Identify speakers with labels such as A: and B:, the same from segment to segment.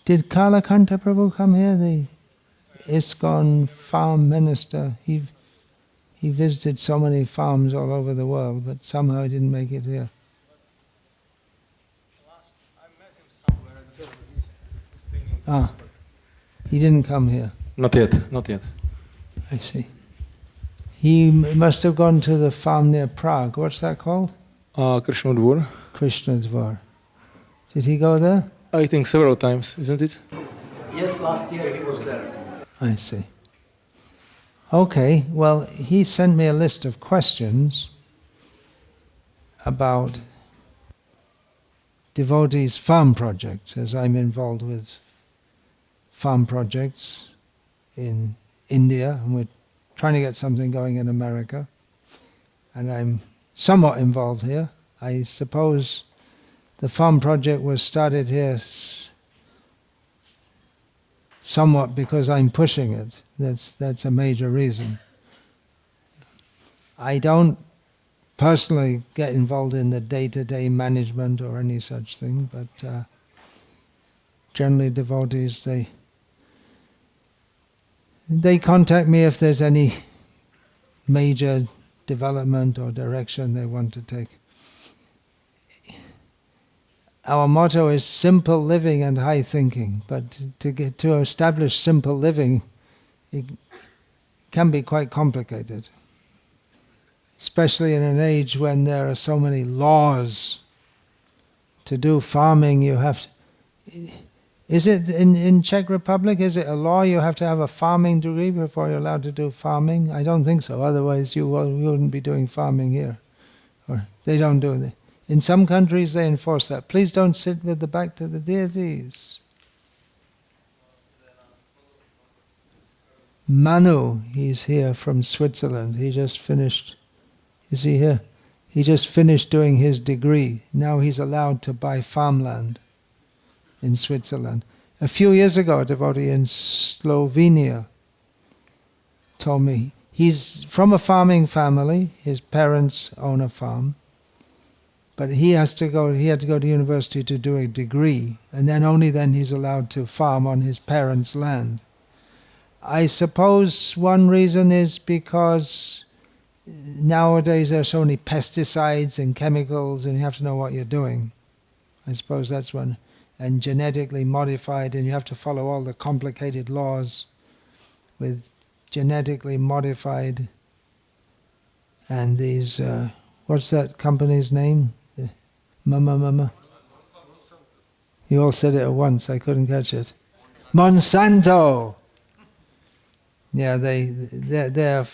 A: Did Kalakanta Prabhu come here? The ISKCON farm minister. He visited so many farms all over the world, but somehow he didn't make it here.
B: I met him somewhere because he's thinking.
A: He didn't come here.
B: Not yet, not yet.
A: I see. He must have gone to the farm near Prague. What's that called?
B: Krishna Dvor.
A: Krishna Dvor. Did he go there?
B: I think several times, isn't it?
C: Yes, last year he was there.
A: I see. Okay, well, he sent me a list of questions about devotees' farm projects, as I'm involved with farm projects in India, and we're trying to get something going in America, and I'm somewhat involved here. I suppose the farm project was started here somewhat because I'm pushing it. That's a major reason. I don't personally get involved in the day-to-day management or any such thing, but generally devotees, they contact me if there's any major development or direction they want to take. Our motto is simple living and high thinking, but to establish simple living, it can be quite complicated, especially in an age when there are so many laws. To do farming, you have to, is it in Czech Republic, is it a law you have to have a farming degree before you're allowed to do farming? I don't think so, otherwise you wouldn't be doing farming here. Or they don't do it. In some countries they enforce that. Please don't sit with the back to the deities. Manu, he's here from Switzerland. He just finished, is he here? He just finished doing his degree. Now he's allowed to buy farmland in Switzerland. A few years ago, a devotee in Slovenia told me he's from a farming family. His parents own a farm. But he had to go to university to do a degree, and then only then he's allowed to farm on his parents' land. I suppose one reason is because nowadays there are so many pesticides and chemicals, and you have to know what you're doing. I suppose that's one. And genetically modified, and you have to follow all the complicated laws with genetically modified and these, what's that company's name? Mama. You all said it at once, I couldn't catch it. Monsanto! Yeah, their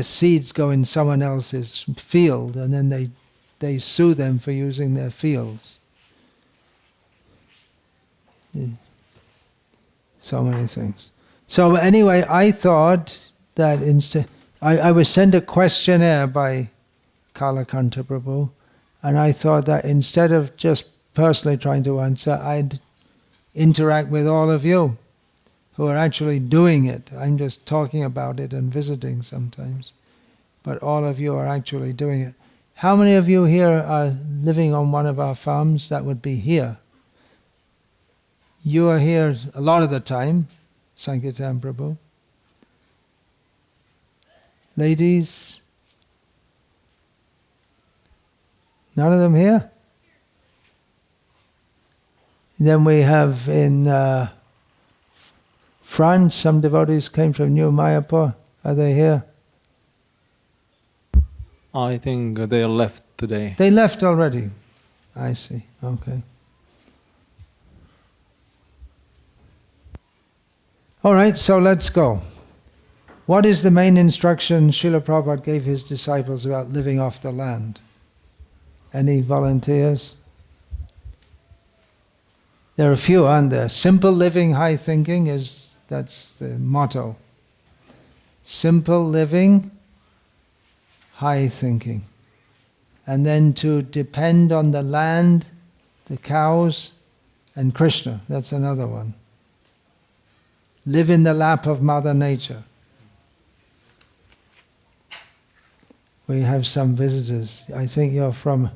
A: seeds go in someone else's field, and then they sue them for using their fields. So many things. So anyway, I thought that instead, I was sent a questionnaire by Kalakanta Prabhu, and I thought that instead of just personally trying to answer, I'd interact with all of you who are actually doing it. I'm just talking about it and visiting sometimes, but all of you are actually doing it. How many of you here are living on one of our farms? That would be here. You are here a lot of the time, Sankirtan Prabhu. Ladies? None of them here? Then we have in France, some devotees came from New Mayapur. Are they here?
B: I think they left today.
A: They left already. I see. Okay. All right, so let's go. What is the main instruction Srila Prabhupada gave his disciples about living off the land? Any volunteers? There are a few, aren't there? Simple living, high thinking, that's the motto. Simple living, high thinking. And then to depend on the land, the cows, and Krishna. That's another one. Live in the lap of Mother Nature. We have some visitors. I think you're from,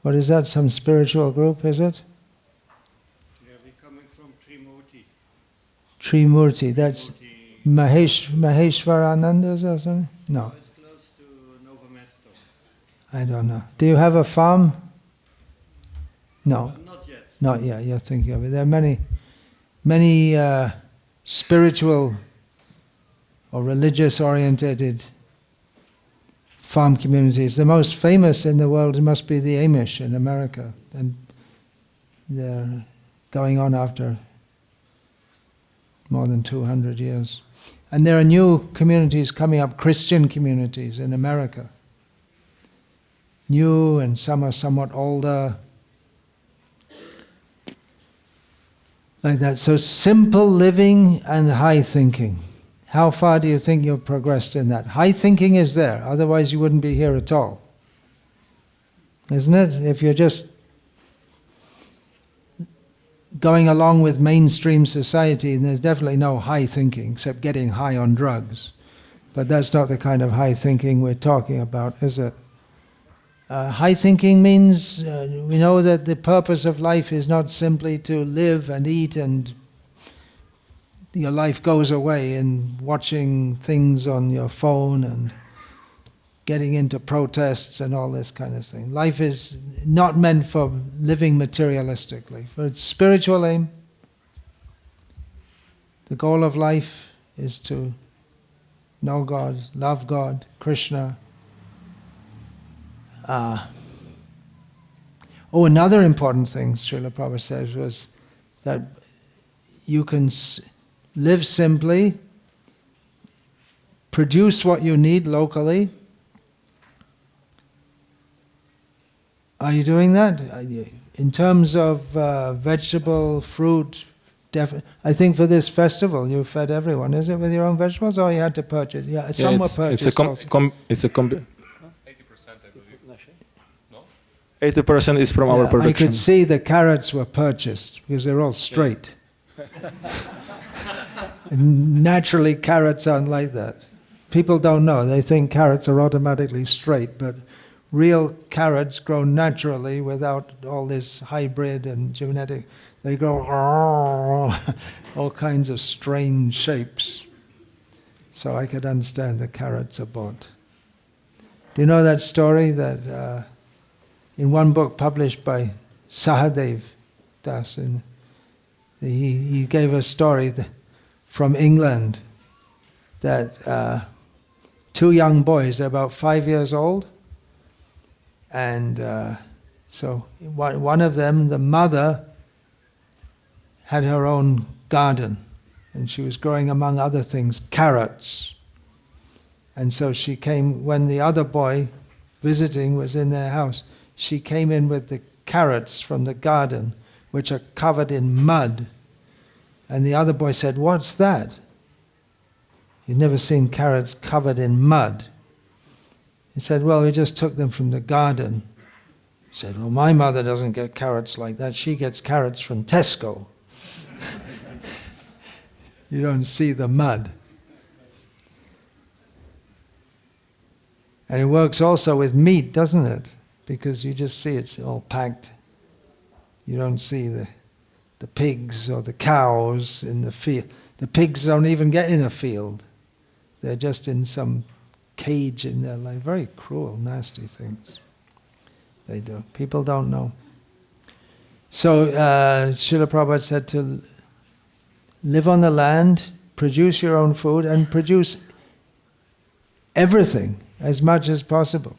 A: what is that, some spiritual group, is it? Trimurti, that's Maheshwarananda or something? No.
B: It's close to Nova Mesto.
A: I don't know. Do you have a farm? No,
B: Not yet.
A: not yet. You're thinking of it. There are many spiritual or religious-oriented farm communities. The most famous in the world must be the Amish in America, and they're going on after more than 200 years. And there are new communities coming up, Christian communities in America. New, and some are somewhat older. Like that. So simple living and high thinking. How far do you think you've progressed in that? High thinking is there, otherwise you wouldn't be here at all. Isn't it? If you're just going along with mainstream society, there's definitely no high thinking except getting high on drugs. But that's not the kind of high thinking we're talking about, is it? High thinking means we know that the purpose of life is not simply to live and eat and your life goes away in watching things on your phone and getting into protests and all this kind of thing. Life is not meant for living materialistically. For its spiritual aim, the goal of life is to know God, love God, Krishna. Another important thing Srila Prabhupada says was that you can live simply, produce what you need locally. Are you doing that? In terms of vegetable, fruit, I think for this festival you fed everyone. Is it with your own vegetables or you had to purchase? Yeah, some were purchased.
D: It's a 80% is from our production.
A: I could see the carrots were purchased because they're all straight. Naturally, carrots aren't like that. People don't know. They think carrots are automatically straight, but real carrots grow naturally without all this hybrid and genetic. They grow all kinds of strange shapes. So I could understand the carrots are bought. Do you know that story that in one book published by Sahadev Das, and he gave a story from England that two young boys, they're about 5 years old, and so one of them, the mother, had her own garden, and she was growing, among other things, carrots. And so she came, when the other boy visiting was in their house, she came in with the carrots from the garden, which are covered in mud. And the other boy said, "What's that?" He'd never seen carrots covered in mud. He said, "Well, we just took them from the garden." He said, "Well, my mother doesn't get carrots like that. She gets carrots from Tesco." You don't see the mud. And it works also with meat, doesn't it? Because you just see it's all packed. You don't see the pigs or the cows in the field. The pigs don't even get in a field. They're just in some cage in their life. Very cruel, nasty things they do. People don't know. So Srila Prabhupada said to live on the land, produce your own food, and produce everything as much as possible.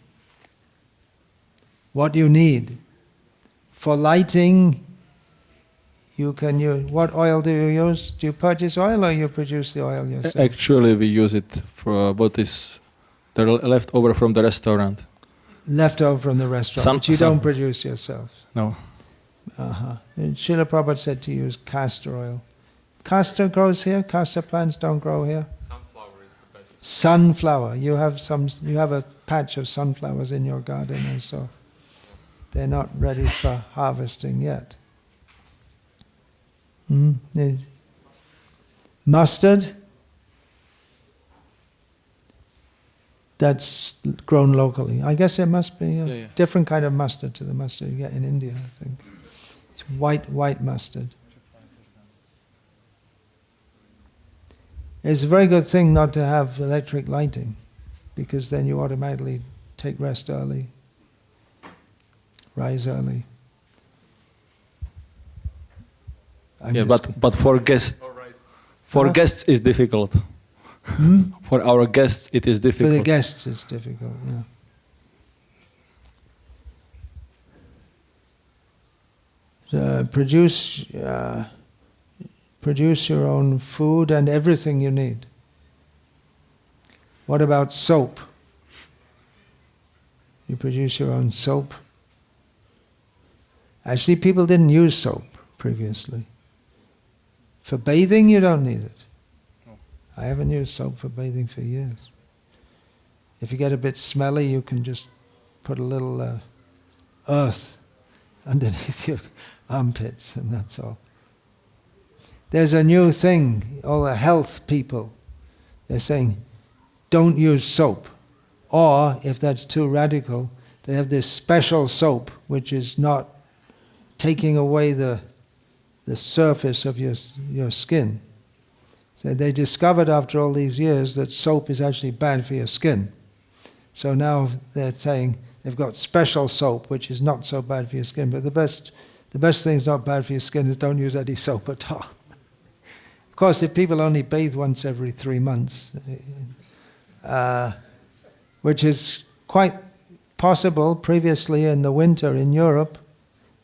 A: What you need. For lighting, you can use, what oil do you use? Do you purchase oil or you produce the oil yourself?
D: Actually, we use it for what is the leftover from the restaurant.
A: Leftover from the restaurant, but you don't produce yourself?
D: No.
A: And Srila Prabhupada said to use castor oil. Castor grows here? Castor plants don't grow here?
E: Sunflower is the best.
A: Sunflower. You have a patch of sunflowers in your garden, I saw. They're not ready for harvesting yet. Mustard, that's grown locally. I guess it must be a different kind of mustard to the mustard you get in India, I think. It's white mustard. It's a very good thing not to have electric lighting, because then you automatically take rest early, rise early.
D: But for guests, guests is difficult. For our guests, it is difficult.
A: For the guests, it's difficult. Yeah. Produce your own food and everything you need. What about soap? You produce your own soap. Actually, people didn't use soap previously. For bathing, you don't need it. I haven't used soap for bathing for years. If you get a bit smelly, you can just put a little earth underneath your armpits, and that's all. There's a new thing, all the health people, they're saying, don't use soap. Or, if that's too radical, they have this special soap which is not taking away the surface of your skin. So they discovered after all these years that soap is actually bad for your skin. So now they're saying they've got special soap which is not so bad for your skin. But the best thing that's not bad for your skin is don't use any soap at all. Of course, if people only bathe once every 3 months, which is quite possible. Previously in the winter in Europe,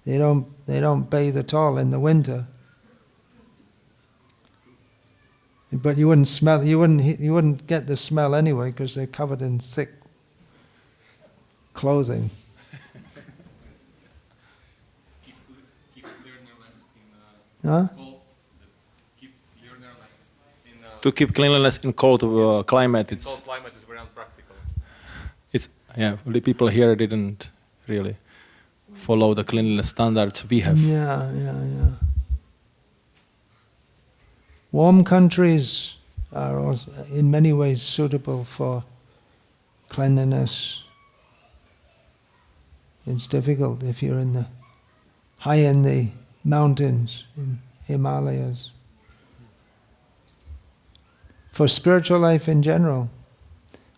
A: they don't bathe at all in the winter. But you wouldn't smell. You wouldn't get the smell anyway because they're covered in thick clothing. Huh?
D: To keep cleanliness in cold climate, it's
E: cold climate is very unpractical.
D: The people here didn't really follow the cleanliness standards we have.
A: Yeah. Warm countries are also in many ways suitable for cleanliness. It's difficult if you're high in the mountains, in Himalayas. For spiritual life in general,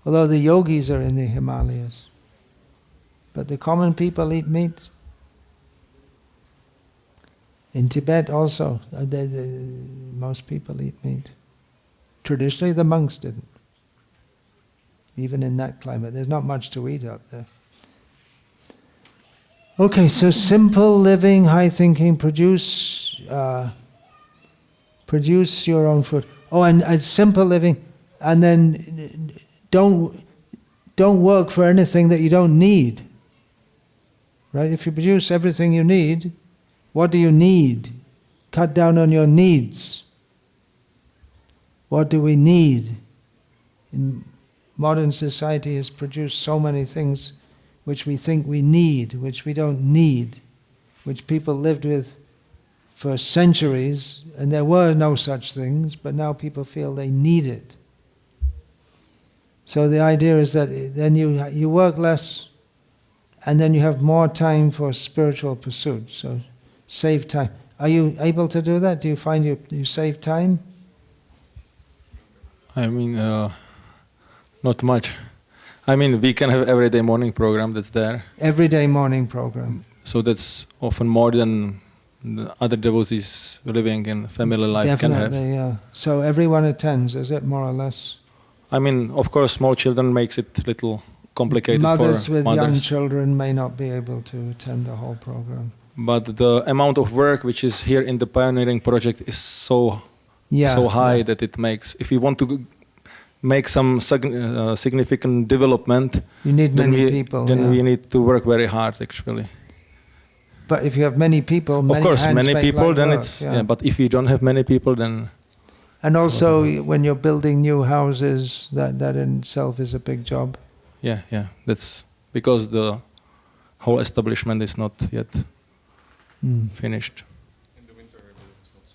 A: although the yogis are in the Himalayas, but the common people eat meat. In Tibet also, most people eat meat. Traditionally the monks didn't. Even in that climate, there's not much to eat up there. Okay, so simple living, high thinking, produce your own food. Oh, and simple living, and then don't work for anything that you don't need. Right? If you produce everything you need, what do you need? Cut down on your needs. What do we need? In modern society has produced so many things which we think we need, which we don't need, which people lived with for centuries, and there were no such things, but now people feel they need it. So the idea is that then you work less, and then you have more time for spiritual pursuits. So save time. Are you able to do that? Do you find you save time?
D: I mean, not much. I mean, we can have everyday morning program that's there.
A: Everyday morning program.
D: So that's often more than the other devotees living in family life
A: Definitely,
D: can have.
A: Yeah. So everyone attends, is it more or less?
D: I mean, of course, small children makes it a little complicated
A: Mothers
D: for
A: with
D: mothers.
A: young children may not be able to attend the whole program.
D: But the amount of work which is here in the pioneering project is so high that it makes, if you want to make some significant development,
A: you need many people.
D: Then we need to work very hard, actually.
A: But if you have many people,
D: of course, many people, then
A: work,
D: it's but if you don't have many people, then.
A: And also, when you're building new houses, that in itself is a big job.
D: Yeah. That's because the whole establishment is not yet finished.
E: In the winter, it's not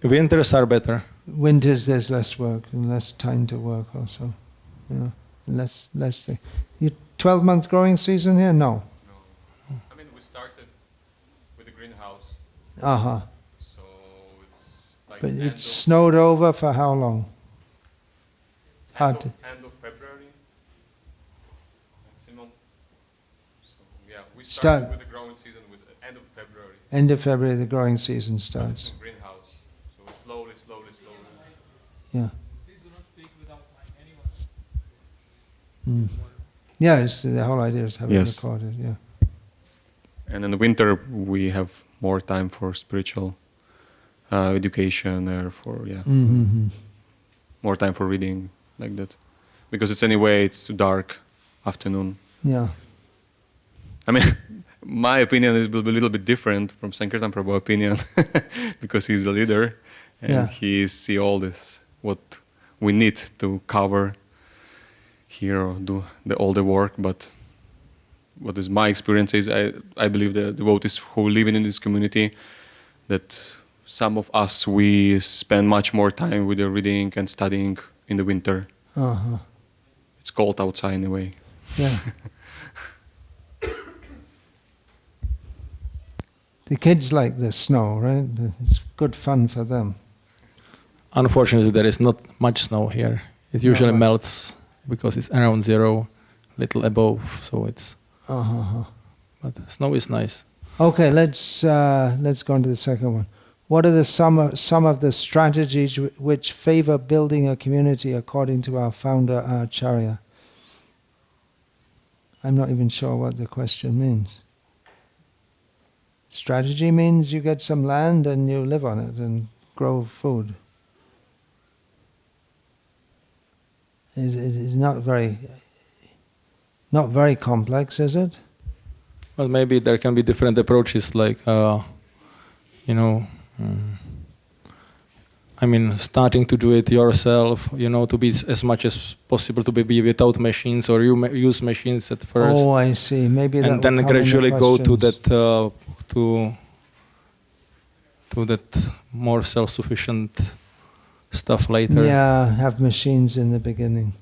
E: so.
D: Winters are better.
A: Winters, there's less work and less time to work also. Yeah, less thing. You 12-month growing season here? No.
E: I mean, we started with the greenhouse.
A: Uh-huh.
E: So it's like.
A: But it snowed over for how long? Hard to.
E: End of February, maximum. So yeah, we
A: Start-
E: started with the growing season with end of February.
A: End of February, the growing season
E: But it's
A: starts.
E: a greenhouse, so it's slowly.
A: Yeah.
B: They do not speak without anyone.
A: Yeah, the whole idea is having
E: Yes.
A: recorded. Yeah.
E: And in the winter we have more time for spiritual education, or for more time for reading, like that, because it's dark afternoon.
A: Yeah.
E: I mean, my opinion it will be a little bit different from Sankirtan Prabhu's opinion because he's the leader and
A: Yeah.
E: he see all this what we need to cover here or do all the work. But what is my experience is I believe the devotees who live in this community, that some of us we spend much more time with the reading and studying in the winter.
A: Uh-huh.
E: It's cold outside anyway.
A: Yeah. The kids like the snow, right? It's good fun for them.
D: Unfortunately, there is not much snow here. It usually
A: right.
D: melts because it's around 0, little above, so it's.
A: Uh-huh.
D: But snow is nice.
A: Okay, let's go on to the second one. What are some of the strategies which favor building a community according to our founder Acharya? I'm not even sure what the question means. Strategy means you get some land and you live on it and grow food. It's not very complex, is it?
D: Well, maybe there can be different approaches, like, starting to do it yourself, to be as much as possible to be without machines, or you use machines at first.
A: Oh, I see. Maybe that
D: and then
A: will come in the
D: gradually go to
A: questions.
D: that, to that more self-sufficient stuff later.
A: Yeah, have machines in the beginning.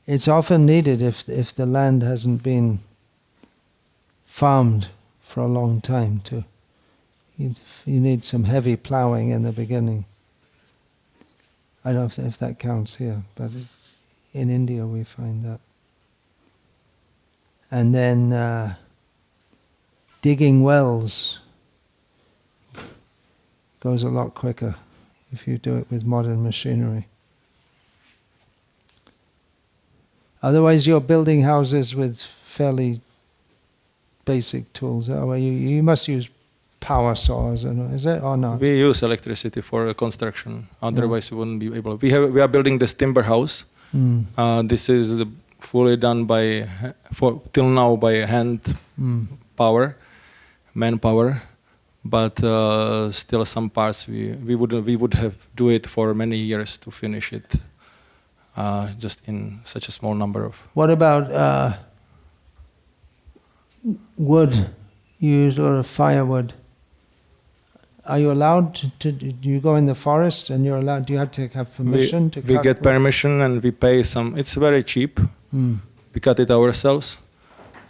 A: It's often needed if the land hasn't been farmed for a long time. You need some heavy ploughing in the beginning. I don't know if that counts here, but in India we find that. And then digging wells goes a lot quicker if you do it with modern machinery. Otherwise you're building houses with fairly basic tools. Oh, well, you must use power saws, is it or not?
D: We use electricity for construction. Otherwise, we wouldn't be able. We are building this timber house. This is fully done till now by hand power, manpower. But still, some parts we would have do it for many years to finish it. Just in such a small number of.
A: What about wood? You use a lot of firewood. Are you allowed to do you go in the forest and you're allowed? Do you have to have permission to cut?
D: We get
A: wood?
D: permission and we pay some. It's very cheap. We cut it ourselves,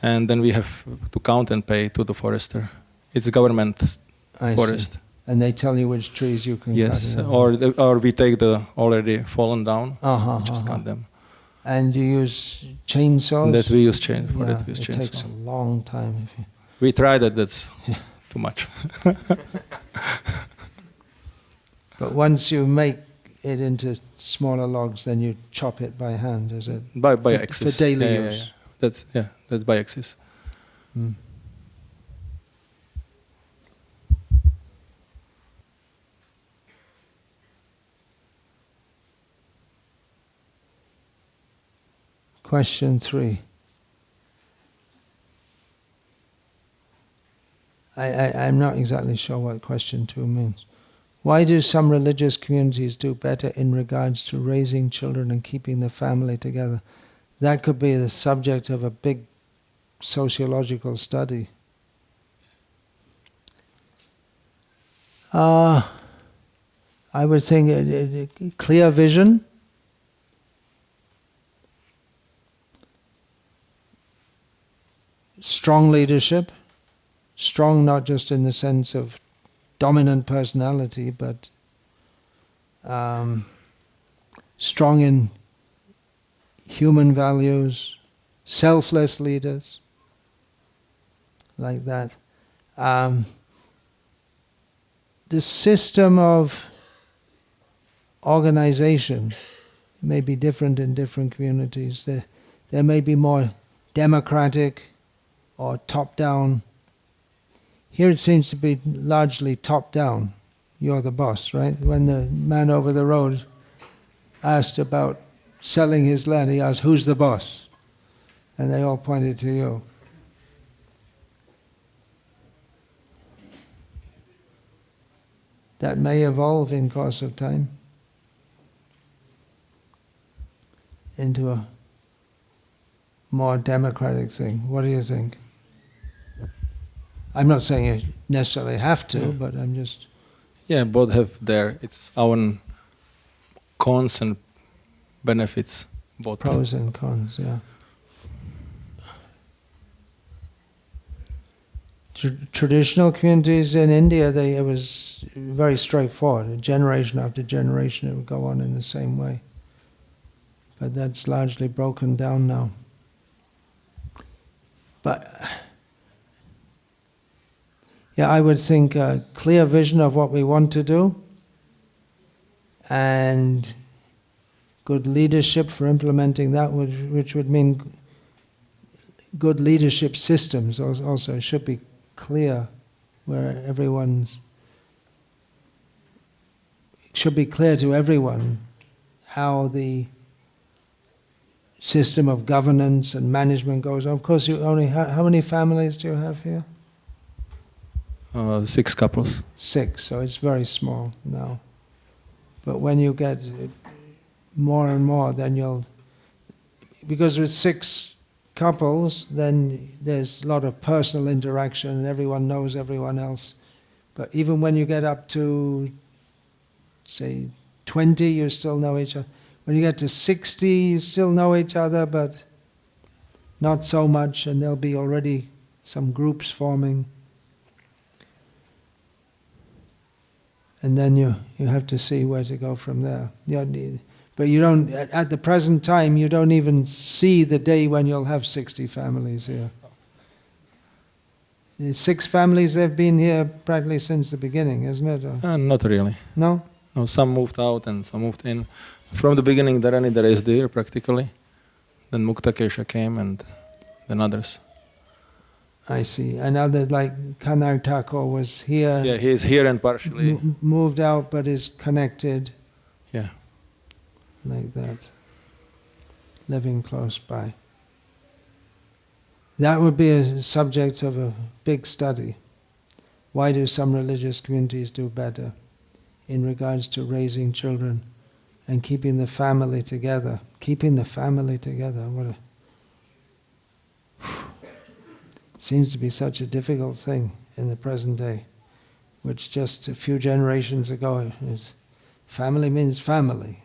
D: and then we have to count and pay to the forester. It's government forest.
A: See. And they tell you which trees you can
D: yes,
A: cut.
D: or we take the already fallen down. Just cut them.
A: And you use chainsaws?
D: That we use chain for
A: yeah,
D: that we use
A: it
D: chainsaw.
A: takes a long time. If you
D: We tried it. That's too much.
A: But once you make it into smaller logs, then you chop it by hand, is it?
D: By
A: for
D: axis.
A: For daily
D: Yeah.
A: use.
D: That's by axis.
A: Question 3. I'm not exactly sure what question 2 means. Why do some religious communities do better in regards to raising children and keeping the family together? That could be the subject of a big sociological study. I would think a clear vision, strong leadership, strong not just in the sense of dominant personality, but strong in human values, selfless leaders, like that. The system of organization may be different in different communities. There may be more democratic or top-down. Here it seems to be largely top-down. You're the boss, right? When the man over the road asked about selling his land, he asked, "Who's the boss?" And they all pointed to you. That may evolve in course of time into a more democratic thing. What do you think? I'm not saying you necessarily have to, but I'm just...
D: Yeah, both have their its own cons and benefits. Both
A: Pros and cons, yeah. Traditional communities in India, it was very straightforward. Generation after generation, it would go on in the same way. But that's largely broken down now. But yeah, I would think a clear vision of what we want to do and good leadership for implementing that, which would mean good leadership systems also should be clear, where should be clear to everyone how the system of governance and management goes on. Of course, you only how many families do you have here?
D: 6 couples.
A: 6, so it's very small now. But when you get more and more, then because with 6 couples, then there's a lot of personal interaction and everyone knows everyone else. But even when you get up to, say, 20, you still know each other. When you get to 60, you still know each other, but not so much, and there'll be already some groups forming. And then you have to see where to go from there. But you don't, at the present time, you don't even see the day when you'll have 60 families here. The 6 families, they've been here practically since the beginning, isn't it?
D: Not really.
A: No?
D: No, some moved out and some moved in. From the beginning, Dharani Dara is there practically. Then Muktakesha came and then others.
A: I see. And others like Karnataka was here.
D: Yeah, he is here and partially.
A: Moved out but is connected.
D: Yeah.
A: Like that. Living close by. That would be a subject of a big study. Why do some religious communities do better in regards to raising children and keeping the family together? Keeping the family together, seems to be such a difficult thing in the present day, which just a few generations ago, family means family.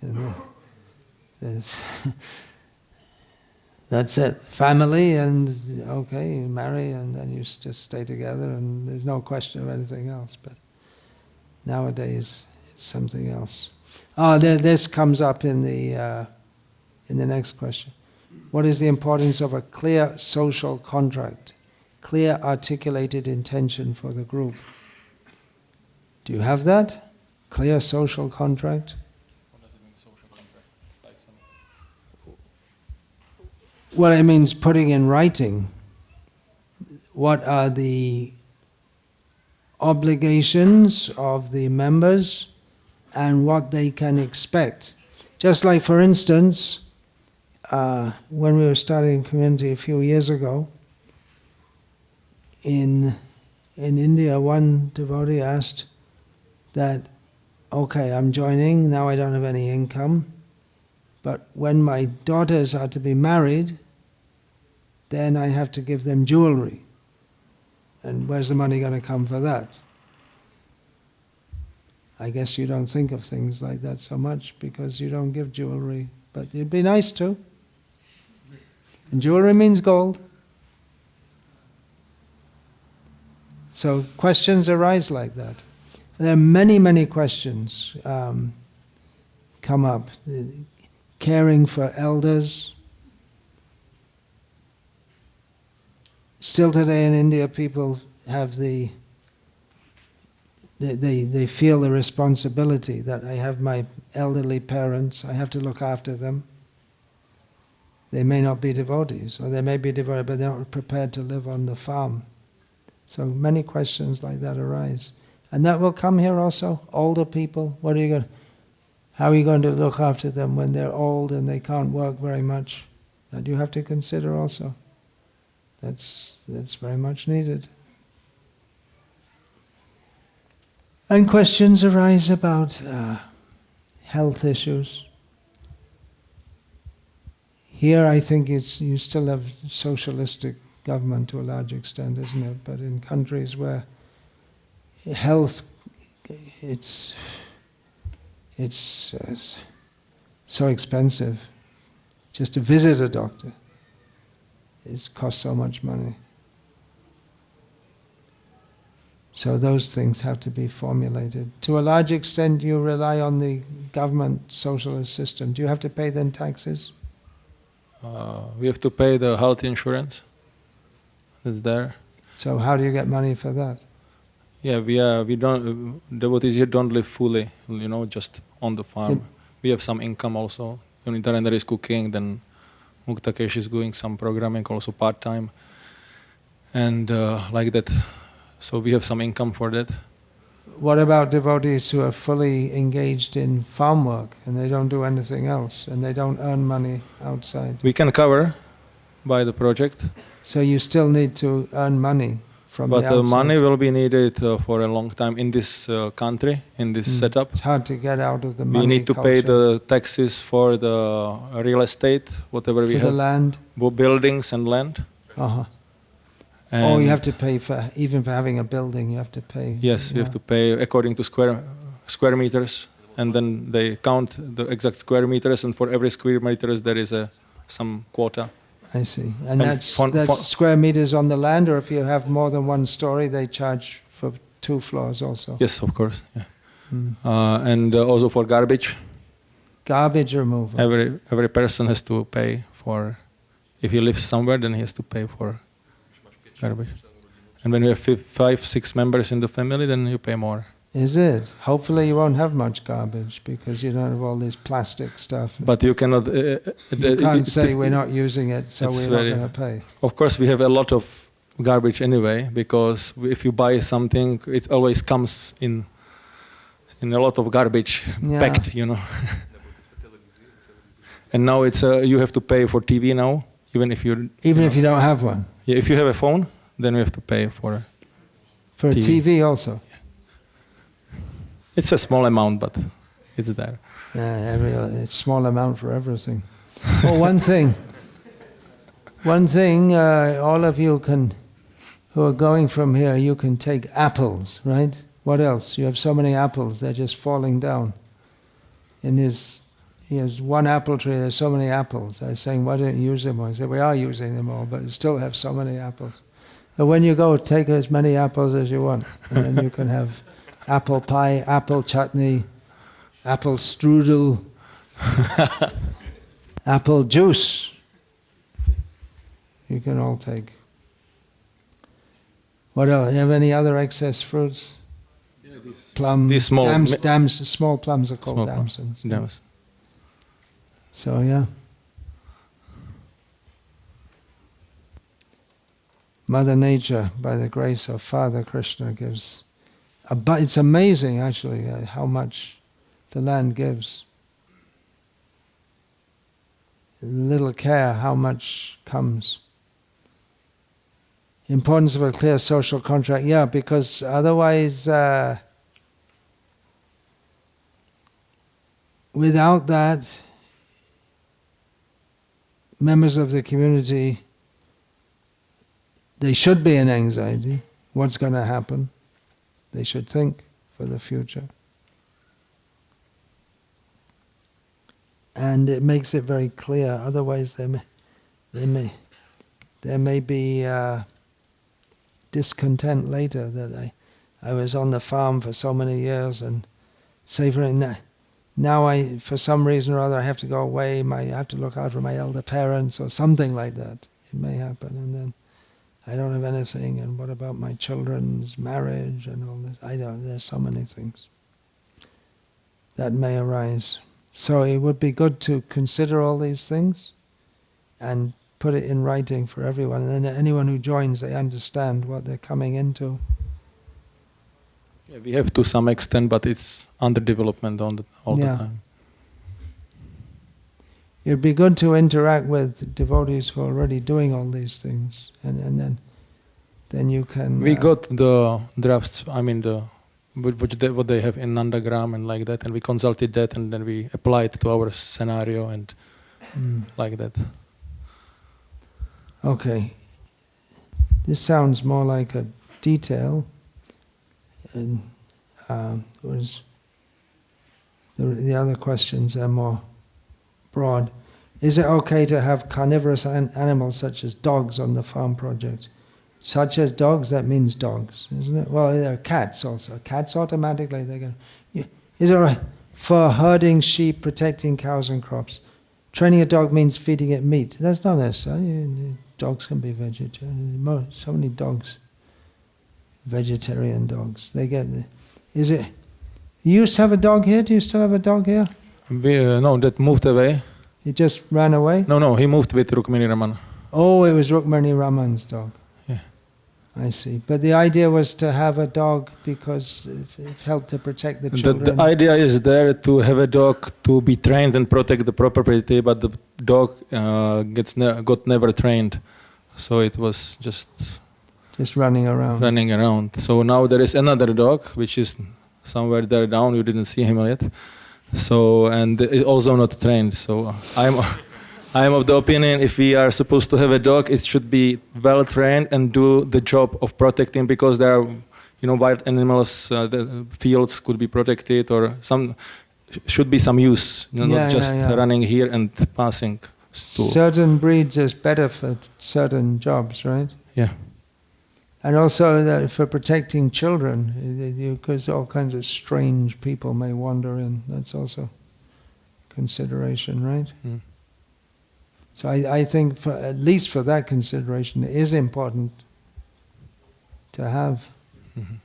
A: That's it, family, and okay, you marry and then you just stay together and there's no question of anything else. But nowadays it's something else. This comes up in the next question. What is the importance of a clear social contract? Clear articulated intention for the group. Do you have that? Clear social contract?
D: What does it mean, social contract?
A: Well, it means putting in writing what are the obligations of the members and what they can expect. Just like, for instance, when we were starting community a few years ago, in India, one devotee asked that, okay, I'm joining, now I don't have any income, but when my daughters are to be married, then I have to give them jewelry. And where's the money going to come for that? I guess you don't think of things like that so much because you don't give jewelry, but it'd be nice to. And jewelry means gold. So questions arise like that. There are many, many questions. come up. Caring for elders. Still today in India, people have they feel the responsibility that I have my elderly parents, I have to look after them. They may not be devotees, or they may be devoted, but they're not prepared to live on the farm. So many questions like that arise. And that will come here also. Older people, how are you going to look after them when they're old and they can't work very much? That you have to consider also. That's very much needed. And questions arise about health issues. Here I think you still have socialistic government to a large extent, isn't it? But in countries where health, it's so expensive. Just to visit a doctor, it costs so much money. So those things have to be formulated. To a large extent you rely on the government socialist system. Do you have to pay then taxes?
D: We have to pay the health insurance. That's there.
A: So how do you get money for that?
D: Yeah, we don't, devotees here don't live fully, just on the farm. We have some income also. Nitarendra is cooking, then Muktakesh is doing some programming also part-time. And like that. So we have some income for that.
A: What about devotees who are fully engaged in farm work and they don't do anything else and they don't earn money outside?
D: We can cover by the project.
A: So you still need to earn money from the outside.
D: But the money will be needed for a long time in this country, in this setup.
A: It's hard to get out of the money
D: We need to
A: culture.
D: pay the taxes for the real estate, whatever we
A: For
D: have.
A: the land?
D: Buildings and land.
A: Uh-huh.
D: And
A: you have to pay even for having a building, you have to pay.
D: Yes, we have to pay according to square meters, and then they count the exact square meters, and for every square meters there is some quota.
A: I see. And that's
D: for
A: square meters on the land, or if you have more than one story, they charge for 2 floors also?
D: Yes, of course. Yeah. And also for garbage.
A: Garbage removal.
D: Every person has to pay for, if he lives somewhere, then he has to pay for garbage. And when you have 5, 6 members in the family, then you pay more.
A: Is it? Hopefully you won't have much garbage because you don't have all this plastic stuff.
D: But you cannot...
A: you can't say we're not using it, so we're not going to pay.
D: Of course, we have a lot of garbage anyway, because if you buy something, it always comes in a lot of garbage packed, And now it's you have to pay for TV now, even if you
A: don't have one.
D: Yeah, if you have a phone, then you have to pay for
A: a TV also.
D: Yeah. It's a small amount, but it's there.
A: Yeah, it's a small amount for everything. Oh, one thing, all of you who are going from here, you can take apples, right? What else? You have so many apples, they're just falling down. He has one apple tree, there's so many apples. I was saying, why don't you use them all? He said, we are using them all, but you still have so many apples. But when you go, take as many apples as you want, and then you can have apple pie, apple chutney, apple strudel, apple juice. You can all take. What else? You have any other excess fruits?
D: Yeah,
A: plum,
D: these small
A: small plums are called damsons.
D: Dams.
A: So yeah. Mother Nature, by the grace of Father Krishna, gives. It's amazing, actually, how much the land gives. Little care, how much comes. Importance of a clear social contract, yeah, because otherwise, without that, members of the community, they should be in anxiety. What's going to happen? They should think for the future. And it makes it very clear. Otherwise, there may be discontent later that I was on the farm for so many years and say for now for some reason or other, I have to go away, I have to look out for my elder parents or something like that. It may happen, and then I don't have anything, and what about my children's marriage and all this? There's so many things that may arise. So it would be good to consider all these things and put it in writing for everyone, and then anyone who joins, they understand what they're coming into.
D: Yeah, we have to some extent, but it's under development all the time.
A: It'd be good to interact with devotees who are already doing all these things, and then you can...
D: We got the drafts, what they have in Nandagram and like that, and we consulted that, and then we applied to our scenario and like that.
A: Okay. This sounds more like a detail. And the other questions are more broad. Is it okay to have carnivorous animals such as dogs on the farm project? Such as dogs, that means dogs, isn't it? Well, there are cats also. Cats automatically, they're going to... Is it all right? For herding sheep, protecting cows and crops. Training a dog means feeding it meat. That's not necessary. Dogs can be vegetarian. So many dogs, vegetarian dogs. They get... Is it... You used to have a dog here? Do you still have a dog here?
D: No, that moved away.
A: He just ran away?
D: No, he moved with Rukmini Raman.
A: Oh, it was Rukmini Raman's dog.
D: Yeah.
A: I see. But the idea was to have a dog because it helped to protect the children.
D: The idea is there to have a dog to be trained and protect the property, but the dog got never trained. So it was just
A: running around.
D: So now there is another dog, which is somewhere there down. You didn't see him yet. So, and it's also not trained. So I'm of the opinion if we are supposed to have a dog, it should be well trained and do the job of protecting, because there are, wild animals, the fields could be protected, or should be some use, not just running here and passing.
A: Certain breeds is better for certain jobs, right?
D: Yeah.
A: And also that for protecting children, because all kinds of strange people may wander in. That's also consideration, right?
D: Mm.
A: So I think, at least for that consideration, it is important to have. Mm-hmm.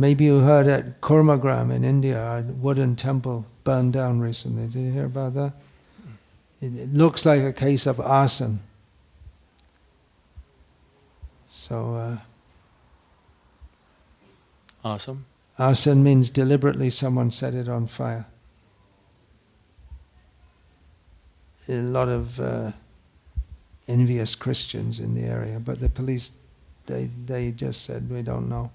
A: Maybe you heard at Kurmagram in India, a wooden temple burned down recently. Did you hear about that? It looks like a case of arson. So,
D: awesome.
A: Arson means deliberately someone set it on fire. A lot of envious Christians in the area, but the police, they just said, we don't know.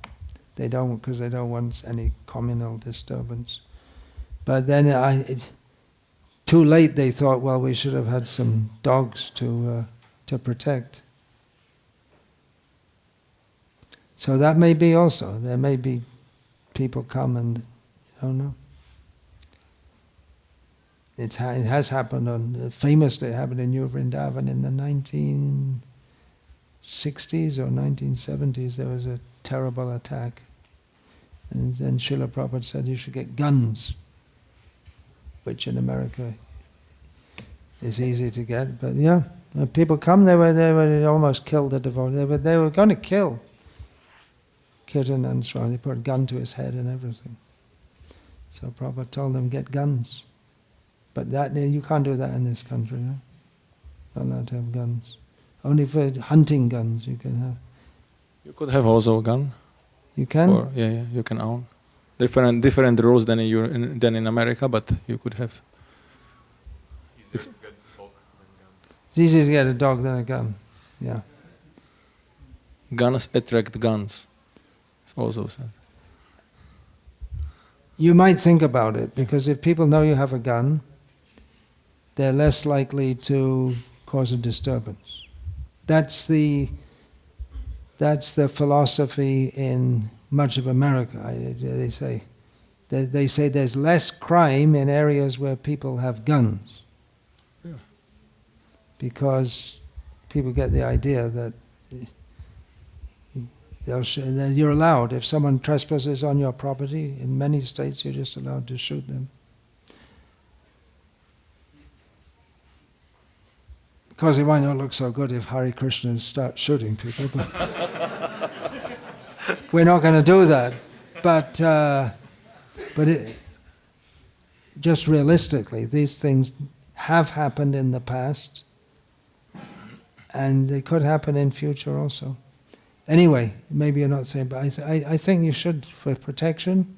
A: They don't, because they don't want any communal disturbance. But then too late they thought, well, we should have had some dogs to protect. So that may be also. There may be people come and, don't know. It has happened famously it happened in New Vrindavan in the 1960s or 1970s. There was a terrible attack. And then Srila Prabhupada said you should get guns, which in America is easy to get. But yeah, people come, they almost killed the devotee. They were going to kill Kirtan and Swami. They put a gun to his head and everything. So Prabhupada told them, get guns. But you can't do that in this country, no? Not allowed to have guns. Only for hunting guns you can have.
D: You could have also a gun.
A: You can?
D: You can own. Different rules than in America, but you could have.
E: Easier to get a dog than gun.
A: It's easier to get a dog than a gun. Yeah.
D: Guns attract guns. It's also said.
A: You might think about it, because if people know you have a gun, they're less likely to cause a disturbance. That's the philosophy in much of America. They say there's less crime in areas where people have guns.
D: Yeah.
A: Because people get the idea that You're allowed. If someone trespasses on your property, in many states you're just allowed to shoot them. Of course, it might not look so good if Hare Krishnas start shooting people, but we're not going to do that. But just realistically, these things have happened in the past, and they could happen in future also. Anyway, maybe you're not saying, but I think you should, for protection,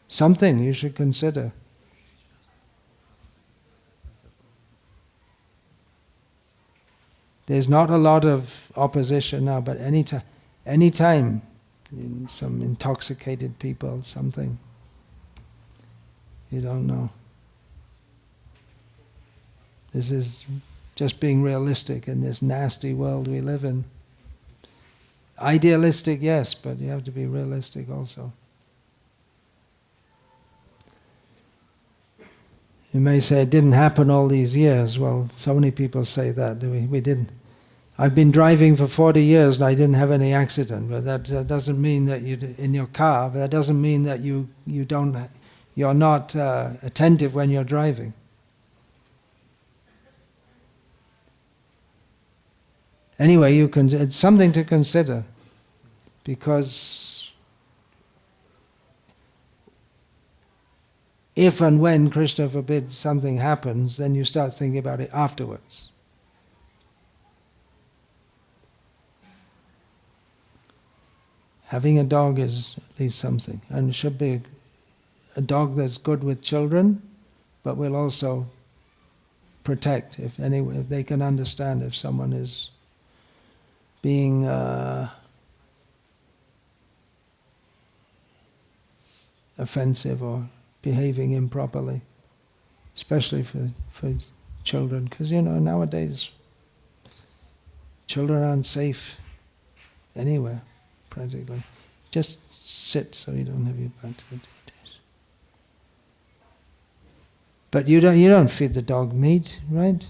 A: something you should consider. There's not a lot of opposition now, but any time, some intoxicated people, something, you don't know. This is just being realistic in this nasty world we live in. Idealistic, yes, but you have to be realistic also. You may say it didn't happen all these years. Well, so many people say that. We didn't. I've been driving for 40 years and I didn't have any accident. But that doesn't mean that you in your car. But that doesn't mean that you're not attentive when you're driving. Anyway, it's something to consider, because if and when, Krishna forbids, something happens, then you start thinking about it afterwards. Having a dog is at least something, and it should be a dog that's good with children, but will also protect if they can understand if someone is being offensive or behaving improperly, especially for children, because nowadays children aren't safe anywhere practically. Just sit so you don't have your back to the deities. But you don't feed the dog meat, right?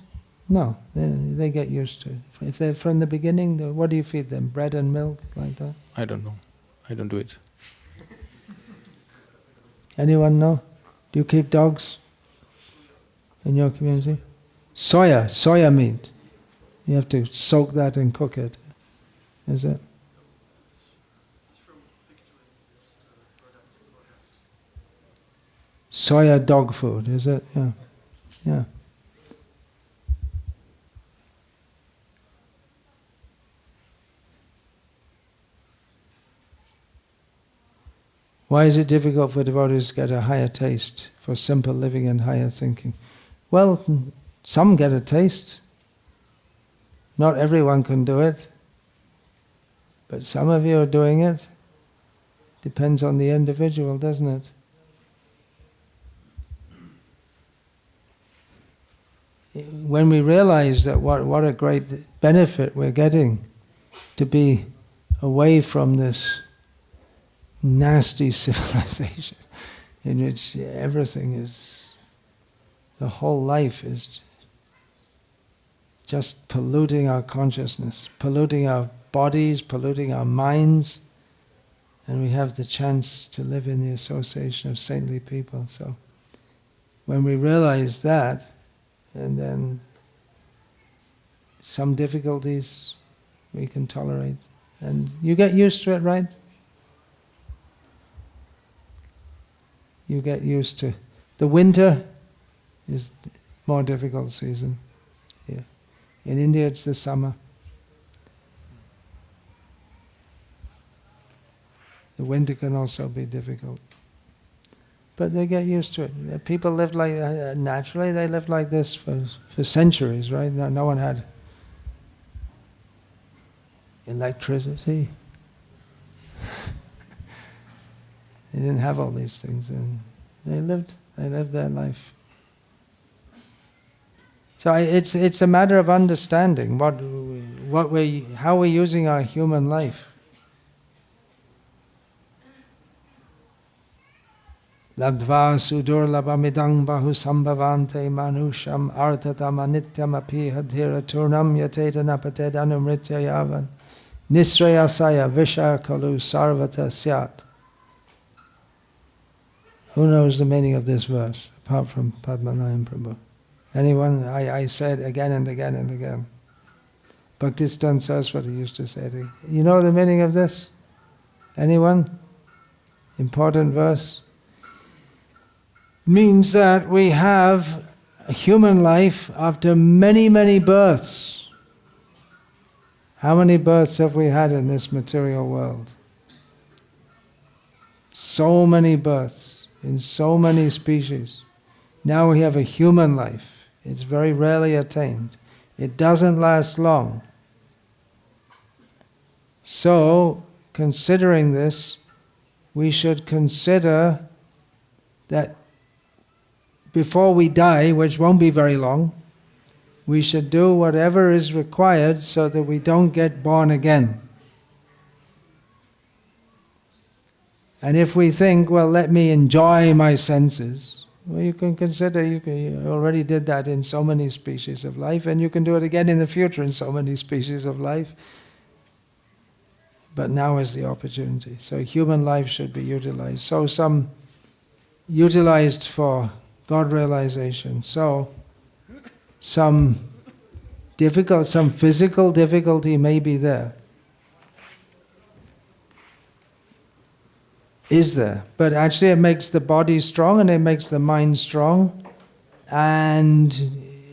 A: No, they get used to it. If they're from the beginning, what do you feed them? Bread and milk, like that?
D: I don't know. I don't do it.
A: Anyone know? Do you keep dogs in your community? Soya meat. You have to soak that and cook it. Is it? Soya dog food, is it? Yeah. Yeah. Why is it difficult for devotees to get a higher taste for simple living and higher thinking? Well, some get a taste. Not everyone can do it. But some of you are doing it. Depends on the individual, doesn't it? When we realize that what a great benefit we're getting to be away from this nasty civilization in which everything is, the whole life is just polluting our consciousness, polluting our bodies, polluting our minds, and we have the chance to live in the association of saintly people. So when we realize that, and then some difficulties we can tolerate, and you get used to it, right? You get used to the winter is more difficult season here. In India it's the summer. The winter can also be difficult. But they get used to it. People live like naturally. They lived like this for centuries, right? No one had electricity. They didn't have all these things, and they lived their life. So it's a matter of understanding how we're using our human life. Labdva sudurlabhamidang bahusambhavante manusham artatam anityam api hadhira turnam yateta napatedanu mritya yavan Nisrayasaya Visha Kalu Sarvata Syat. Who knows the meaning of this verse, apart from Padmanabhan Prabhu? Anyone? I said again and again and again. Bhaktistan Saraswati used to say it. You know the meaning of this? Anyone? Important verse. Means that we have a human life after many, many births. How many births have we had in this material world? So many births in so many species. Now we have a human life. It's very rarely attained. It doesn't last long. So, considering this, we should consider that before we die, which won't be very long, we should do whatever is required so that we don't get born again. And if we think, well, let me enjoy my senses, well, you can consider you already did that in so many species of life, and you can do it again in the future in so many species of life. But now is the opportunity. So human life should be utilized. So some utilized for God realization. So some physical difficulty may be there. Is there. But actually it makes the body strong and it makes the mind strong, and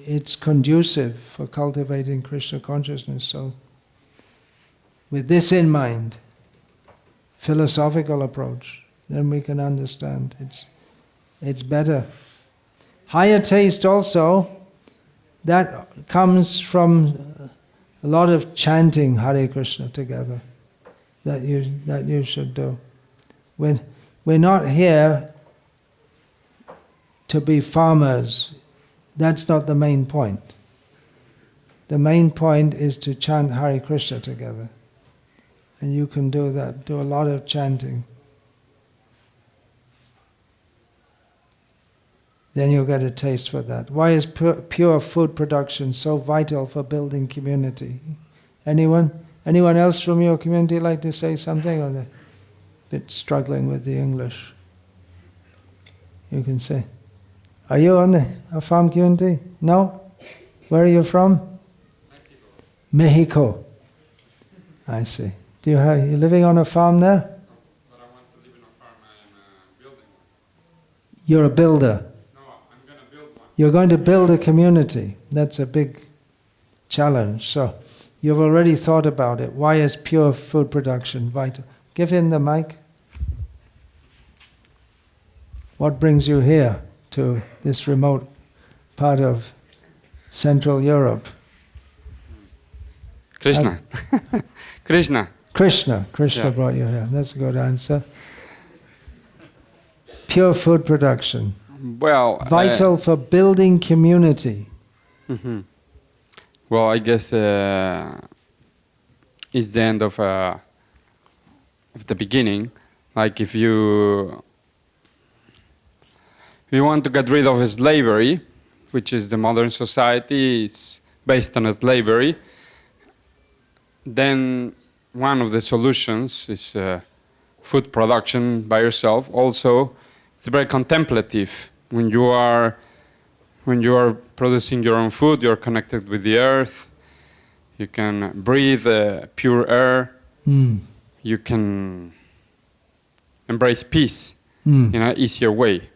A: it's conducive for cultivating Krishna consciousness. So with this in mind, philosophical approach, then we can understand it's better. Higher taste also, that comes from a lot of chanting Hare Krishna together that you should do. We're not here to be farmers. That's not the main point. The main point is to chant Hare Krishna together. And you can do that, do a lot of chanting. Then you'll get a taste for that. Why is pure food production so vital for building community? Anyone? Anyone else from your community like to say something? Or they're a bit struggling with the English? You can say. Are you on a farm community? No? Where are you from? Mexico. I see. You're living on a farm there?
F: No, but I want to live in a farm. I'm building one.
A: You're a builder.
F: No, I'm going to build one.
A: You're going to build a community. That's a big challenge. So you've already thought about it. Why is pure food production vital? Give him the mic. What brings you here to this remote part of Central Europe?
F: Krishna. Krishna.
A: Krishna
F: Yeah.
A: brought you here. That's a good answer. Pure food production.
F: Well,
A: Vital for building community.
F: mhm. Well, I guess it's the end of the beginning. Like if you want to get rid of slavery, which is the modern society, it's based on slavery, then one of the solutions is food production by yourself. Also, it's very contemplative. When you are producing your own food, you're connected with the earth. You can breathe pure air. You can embrace peace in an easier way.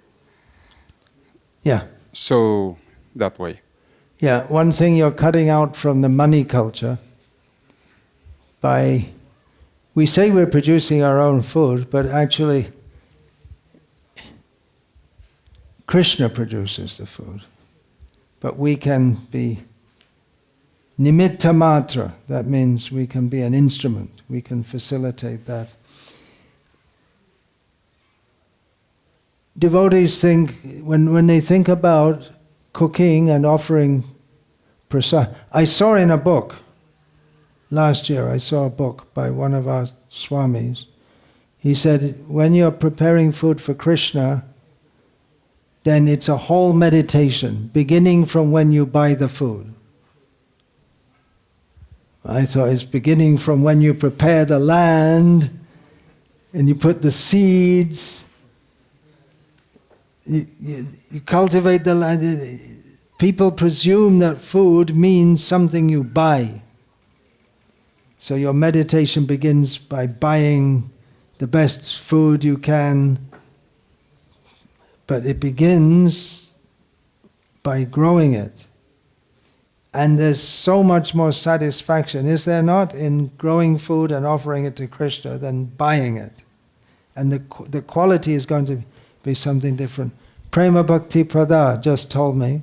A: Yeah.
F: So that way.
A: Yeah, one thing you're cutting out from the money culture we say we're producing our own food, but actually Krishna produces the food. But we can be nimitta matra. That means we can be an instrument. We can facilitate that. Devotees think, when they think about cooking and offering prasad, I saw in a book, last year I saw a book by one of our Swamis. He said, when you're preparing food for Krishna, then it's a whole meditation, beginning from when you buy the food. Right? So it's beginning from when you prepare the land and you put the seeds, you cultivate the land. People presume that food means something you buy. So your meditation begins by buying the best food you can, but it begins by growing it. And there's so much more satisfaction, is there not, in growing food and offering it to Krishna than buying it? And the quality is going to be something different. Prema Bhakti Prada just told me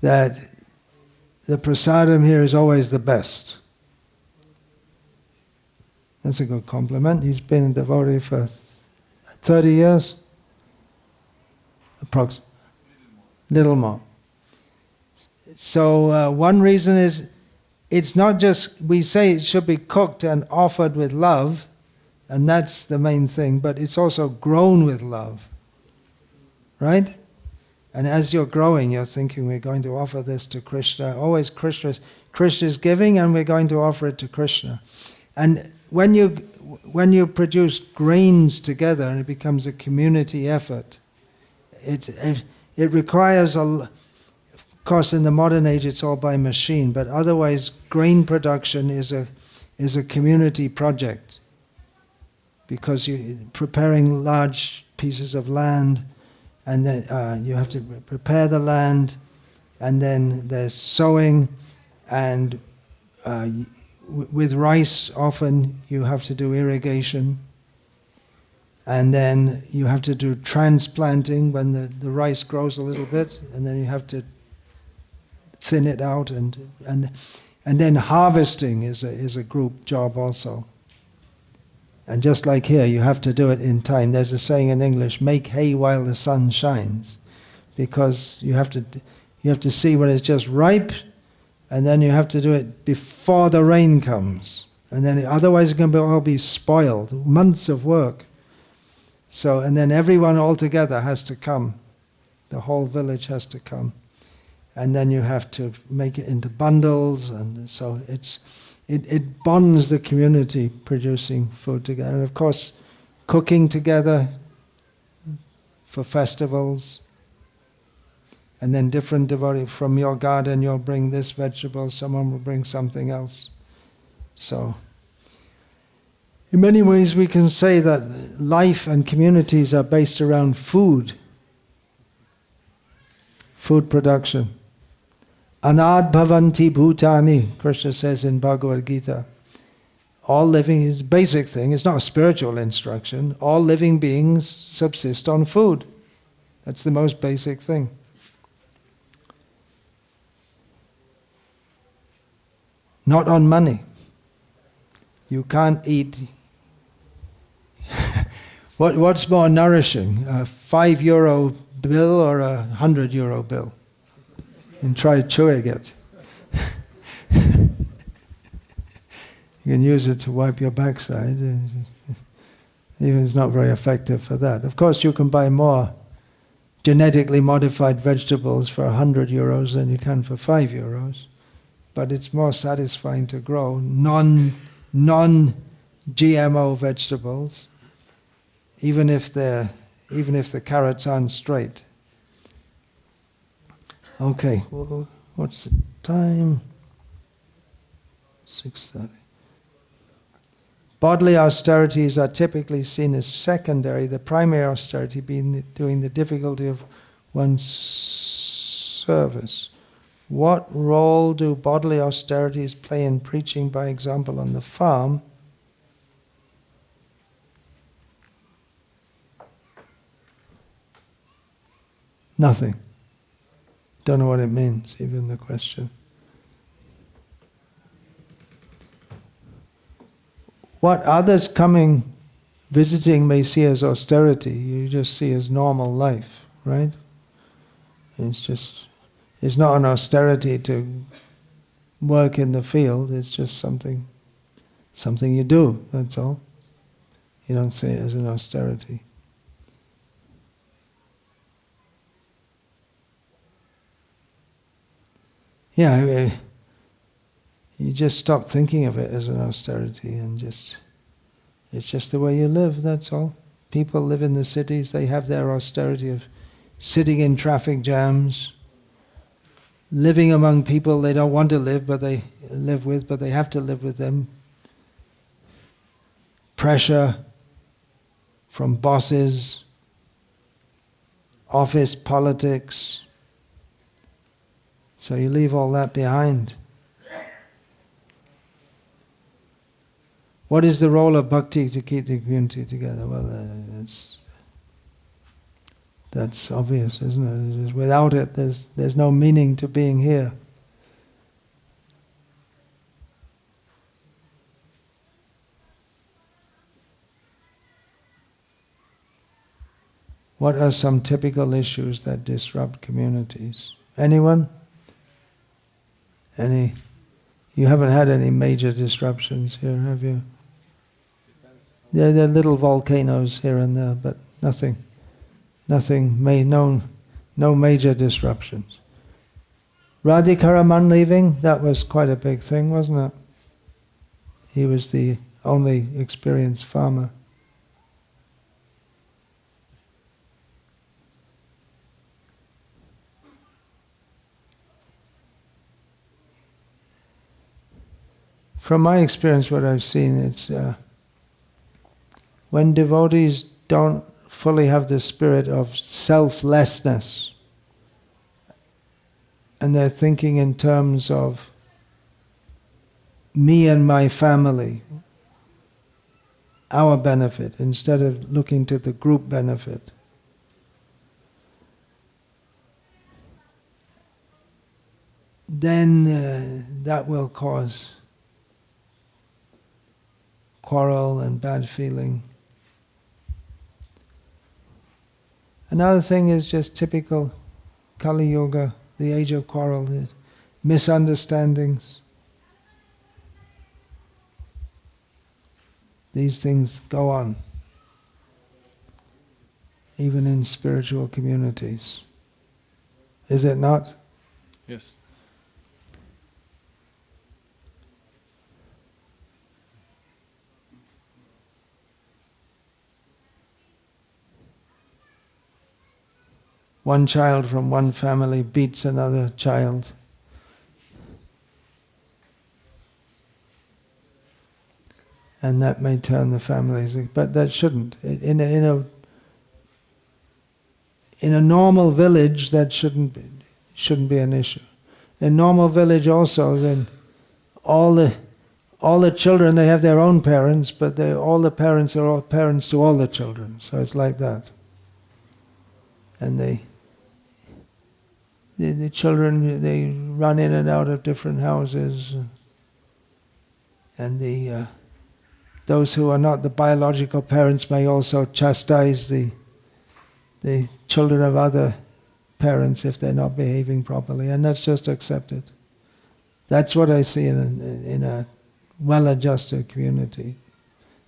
A: that the prasadam here is always the best. That's a good compliment. He's been a devotee for 30 years? Approximately. Little more. So one reason is, it's not just, we say it should be cooked and offered with love, and that's the main thing, but it's also grown with love. Right? And as you're growing, you're thinking, we're going to offer this to Krishna. Always Krishna's giving, and we're going to offer it to Krishna. And when you produce grains together and it becomes a community effort, it requires of course in the modern age it's all by machine, but otherwise grain production is a community project, because you're preparing large pieces of land, and then you have to prepare the land, and then there's sowing, and with rice often you have to do irrigation, and then you have to do transplanting when the rice grows a little bit, and then you have to thin it out, and then harvesting is a group job also. And just like here, you have to do it in time. There's a saying in English, make hay while the sun shines, because you have to see when it's just ripe, and then you have to do it before the rain comes, and then otherwise it can all be spoiled. Months of work. So, and then everyone all together has to come. The whole village has to come. And then you have to make it into bundles, and so it bonds the community producing food together. And of course, cooking together for festivals. And then different devotees from your garden, you'll bring this vegetable, someone will bring something else. So, in many ways we can say that life and communities are based around food. Food production. Anad bhavanti bhutani, Krishna says in Bhagavad-gita. All living is a basic thing, it's not a spiritual instruction. All living beings subsist on food. That's the most basic thing. Not on money. You can't eat. What's more nourishing, a €5 bill or a €100 bill? And try chewing it. You can use it to wipe your backside. Even it's not very effective for that. Of course, you can buy more genetically modified vegetables for €100 than you can for €5. But it's more satisfying to grow non-GMO vegetables, even if the carrots aren't straight. Okay, what's the time? 6:30. Bodily austerities are typically seen as secondary, the primary austerity being doing the difficulty of one's service. What role do bodily austerities play in preaching, by example, on the farm? Nothing. Don't know what it means, even the question. What others coming, visiting may see as austerity, you just see as normal life, right? It's not an austerity to work in the field, it's just something you do, that's all. You don't see it as an austerity. Yeah, You just stop thinking of it as an austerity and it's just the way you live, that's all. People live in the cities, they have their austerity of sitting in traffic jams, living among people they don't want to live, but they have to live with them. Pressure from bosses, office politics. So you leave all that behind. What is the role of bhakti to keep the community together? Well, that's obvious, isn't it? Without it, there's no meaning to being here. What are some typical issues that disrupt communities? Anyone? Any? You haven't had any major disruptions here, have you? Yeah, there are little volcanoes here and there, but no major disruptions. Radhikaraman leaving, that was quite a big thing, wasn't it? He was the only experienced farmer. From my experience, what I've seen, it's when devotees don't fully have the spirit of selflessness, and they're thinking in terms of me and my family, our benefit, instead of looking to the group benefit. Then that will cause quarrel and bad feeling. Another thing is just typical Kali Yuga, the age of quarrel, misunderstandings. These things go on, even in spiritual communities. Is it not?
D: Yes.
A: One child from one family beats another child. And that may turn the families, but that shouldn't. In a normal village, that shouldn't be an issue. In a normal village also, then all the children, they have their own parents, but all the parents are all parents to all the children. So it's like that. And the children, they run in and out of different houses, and those who are not the biological parents may also chastise the children of other parents if they're not behaving properly, and that's just accepted. That's what I see in a well-adjusted community.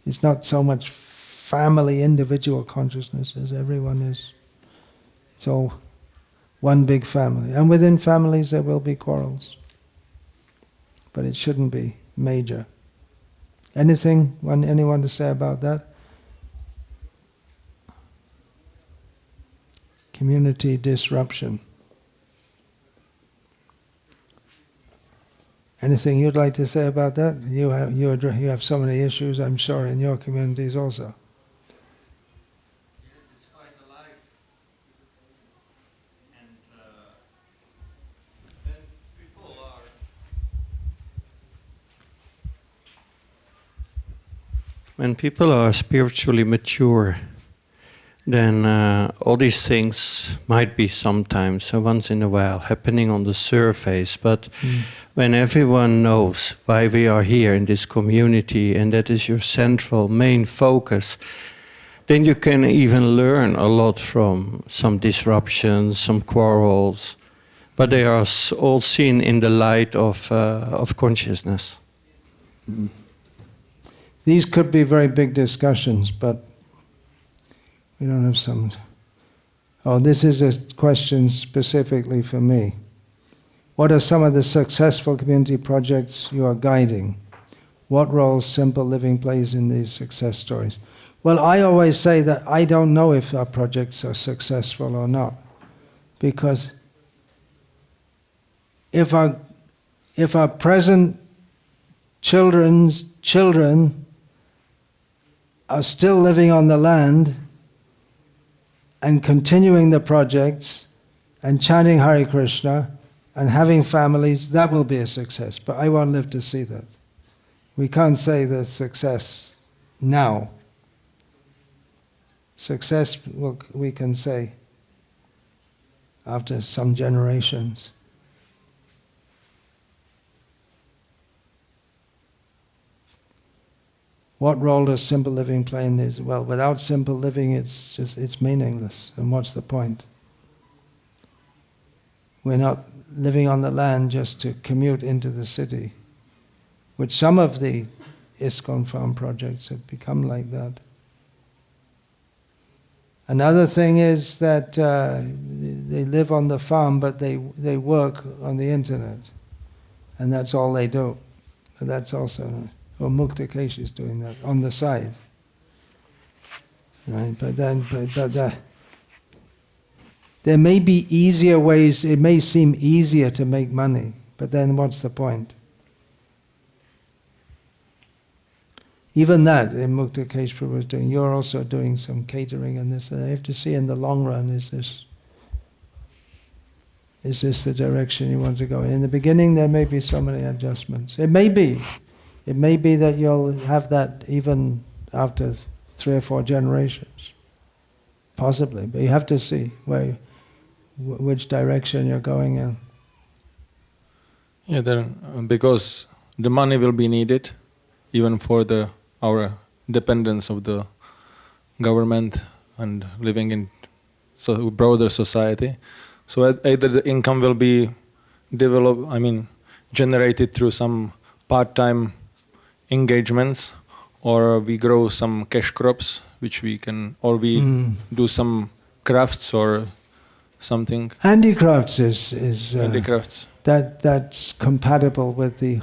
A: It's not so much family, individual consciousness as everyone is. It's all one big family. And within families there will be quarrels. But it shouldn't be major. Anyone to say about that? Community disruption. Anything you'd like to say about that? You have so many issues, I'm sure, in your communities also.
G: When people are spiritually mature, then all these things might be sometimes, once in a while, happening on the surface. But when everyone knows why we are here in this community, and that is your central main focus, then you can even learn a lot from some disruptions, some quarrels. But they are all seen in the light of consciousness.
A: Mm. These could be very big discussions, but we don't have some. Oh, this is a question specifically for me. What are some of the successful community projects you are guiding? What role simple living plays in these success stories? Well, I always say that I don't know if our projects are successful or not, because if our present children's children are still living on the land and continuing the projects and chanting Hare Krishna and having families, that will be a success. But I won't live to see that. We can't say the success now. Success, we can say after some generations. What role does simple living play in this? Well, without simple living, it's meaningless. And what's the point? We're not living on the land just to commute into the city, which some of the ISKCON farm projects have become like that. Another thing is that they live on the farm, but they work on the internet, and that's all they do. But that's also, or Muktakesh is doing that on the side, right? But there may be easier ways. It may seem easier to make money, but then what's the point? Even that, in Muktakesh Prabhu was doing, you're also doing some catering and this, and I have to see in the long run, is this the direction you want to go? In the beginning, there may be so many adjustments. It may be that you'll have that even after 3 or 4 generations, possibly. But you have to see which direction you're going in.
D: Yeah, then because the money will be needed, even for our dependence of the government and living in broader society. So either the income will be generated through some part-time engagements, or we grow some cash crops, which we can, or we do some crafts or something.
A: Handicrafts is
D: handicrafts.
A: That's compatible with the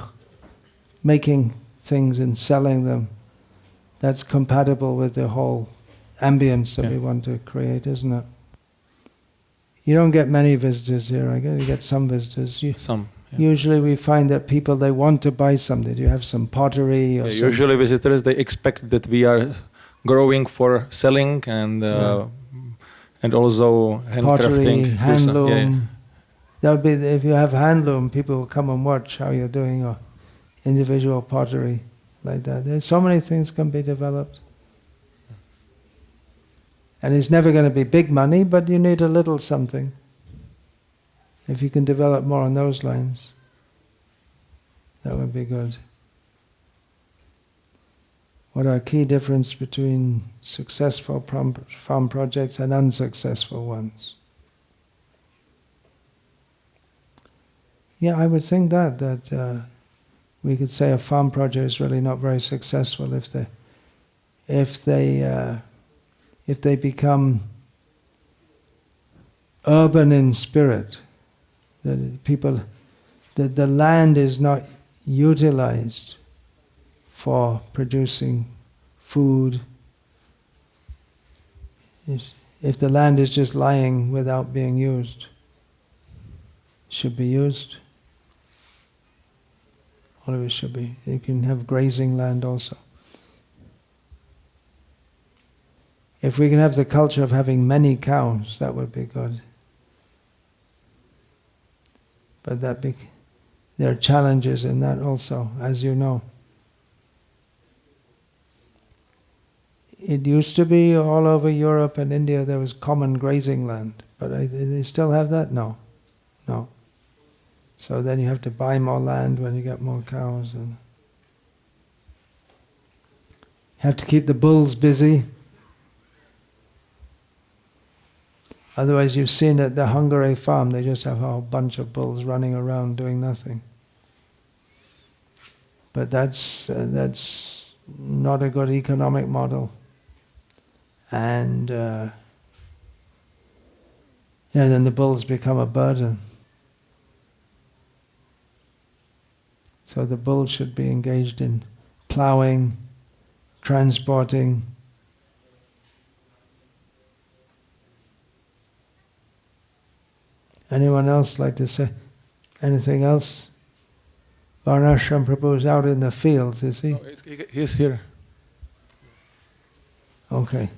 A: making things and selling them. That's compatible with the whole ambience that we want to create, isn't it? You don't get many visitors here. You get some visitors. Usually we find that people, they want to buy something. You have some pottery or something.
D: Usually visitors, they expect that we are growing for selling and also handcrafting.
A: Pottery, handloom. That would be, if you have handloom, people will come and watch how you're doing or individual pottery like that. There's so many things can be developed. And it's never going to be big money, but you need a little something. If you can develop more on those lines, that would be good. What are key difference between successful farm projects and unsuccessful ones? Yeah, I would think that we could say a farm project is really not very successful if they become urban in spirit. That the land is not utilized for producing food. If the land is just lying without being used, should be used. All of it should be. You can have grazing land also. If we can have the culture of having many cows, that would be good. But there are challenges in that also, as you know. It used to be all over Europe and India there was common grazing land, but they still have that? No. So then you have to buy more land when you get more cows. And you have to keep the bulls busy. Otherwise, you've seen at the Hungary farm, they just have a whole bunch of bulls running around doing nothing. But that's not a good economic model. And then the bulls become a burden. So the bull should be engaged in plowing, transporting. Anyone else like to say anything else? Varnashram Prabhu is out in the fields, is he?
D: No, he's here.
A: Okay.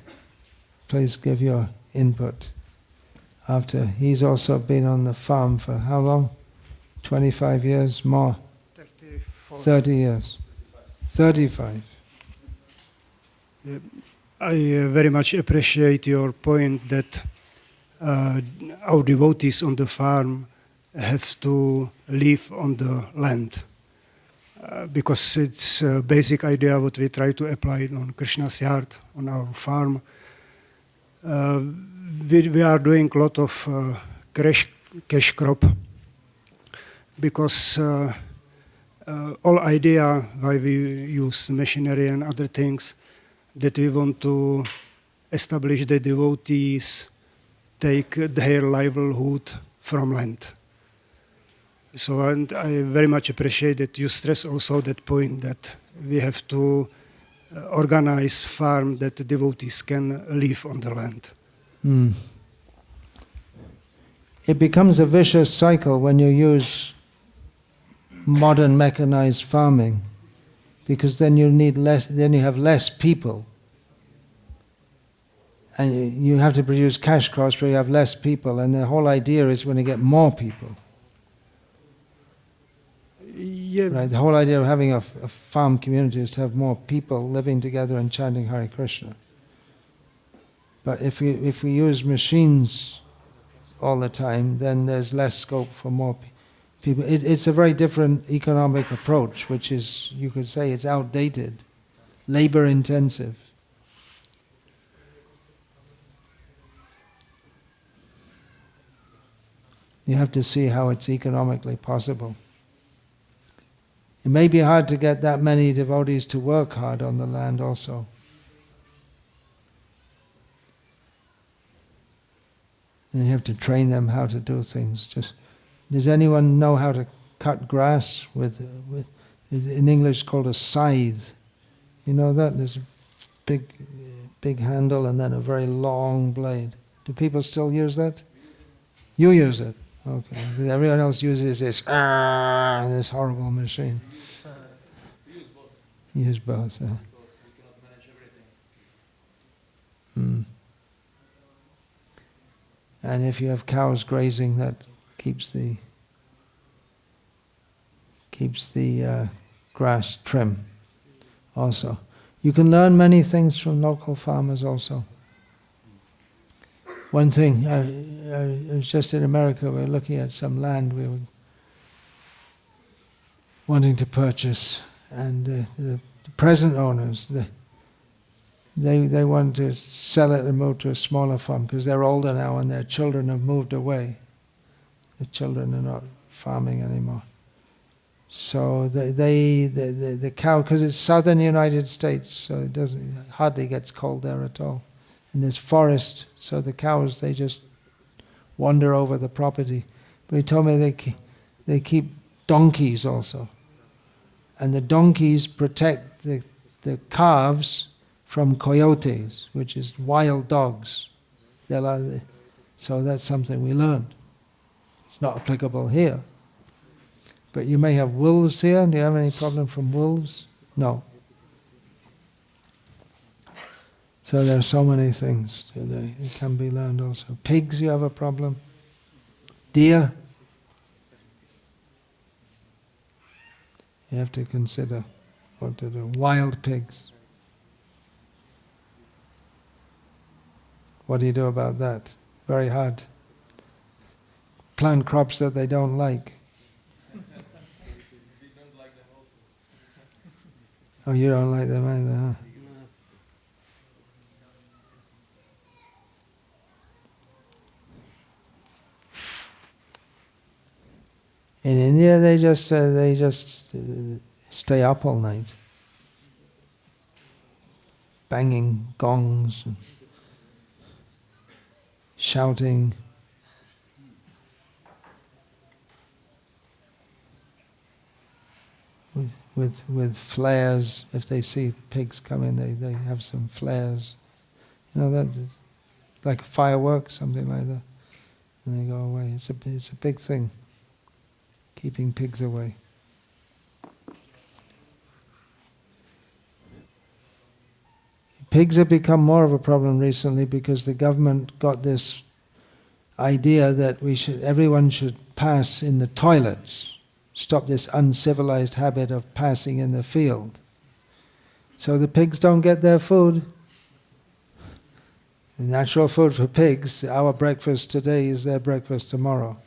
A: Please give your input. After he's also been on the farm for how long? 25 years more? 30 years. 35.
H: I very much appreciate your point that our devotees on the farm have to live on the land. Because it's a basic idea what we try to apply on Krishna's yard, on our farm. We are doing a lot of cash crop because all idea why we use machinery and other things that we want to establish the devotees take their livelihood from land. So and I very much appreciate that you stress also that point that we have to organize farm that the devotees can live on the land.
A: Mm. It becomes a vicious cycle when you use modern mechanized farming, because then you need less. Then you have less people, and you have to produce cash crops where you have less people. And the whole idea is when you get more people.
H: Yeah.
A: Right. The whole idea of having a farm community is to have more people living together and chanting Hare Krishna. But if we use machines all the time, then there's less scope for more people. It's a very different economic approach, which is, you could say, it's outdated, labor intensive. You have to see how it's economically possible. It may be hard to get that many devotees to work hard on the land also. And you have to train them how to do things. Does anyone know how to cut grass with in English called a scythe? You know that? There's a big handle and then a very long blade. Do people still use that? You use it. Okay. But everyone else uses this horrible machine. Use both.
D: Because we cannot manage everything.
A: And if you have cows grazing, that keeps the grass trim also. You can learn many things from local farmers also. One thing, I was just in America, we were looking at some land we were wanting to purchase, and the present owners, they want to sell it and move to a smaller farm because they're older now and their children have moved away. The children are not farming anymore. So the cow, because it's southern United States, so it hardly gets cold there at all. And there's forest, so the cows, they just wander over the property. But he told me they keep donkeys also. And the donkeys protect the calves from coyotes, which is wild dogs. So that's something we learned. It's not applicable here. But you may have wolves here. Do you have any problem from wolves? No. So there are so many things that can be learned also. Pigs, you have a problem. Deer. You have to consider what to do. Wild pigs. What do you do about that? Very hard. Plant crops that they don't like. Oh, you don't like them either, huh? In India, they just stay up all night, banging gongs, and shouting. with flares. If they see pigs coming, they have some flares. You know, that is like fireworks, something like that. And they go away. It's a big thing, keeping pigs away. Pigs have become more of a problem recently because the government got this idea that everyone should pass in the toilets, stop this uncivilized habit of passing in the field. So the pigs don't get their food. The natural food for pigs, our breakfast today is their breakfast tomorrow.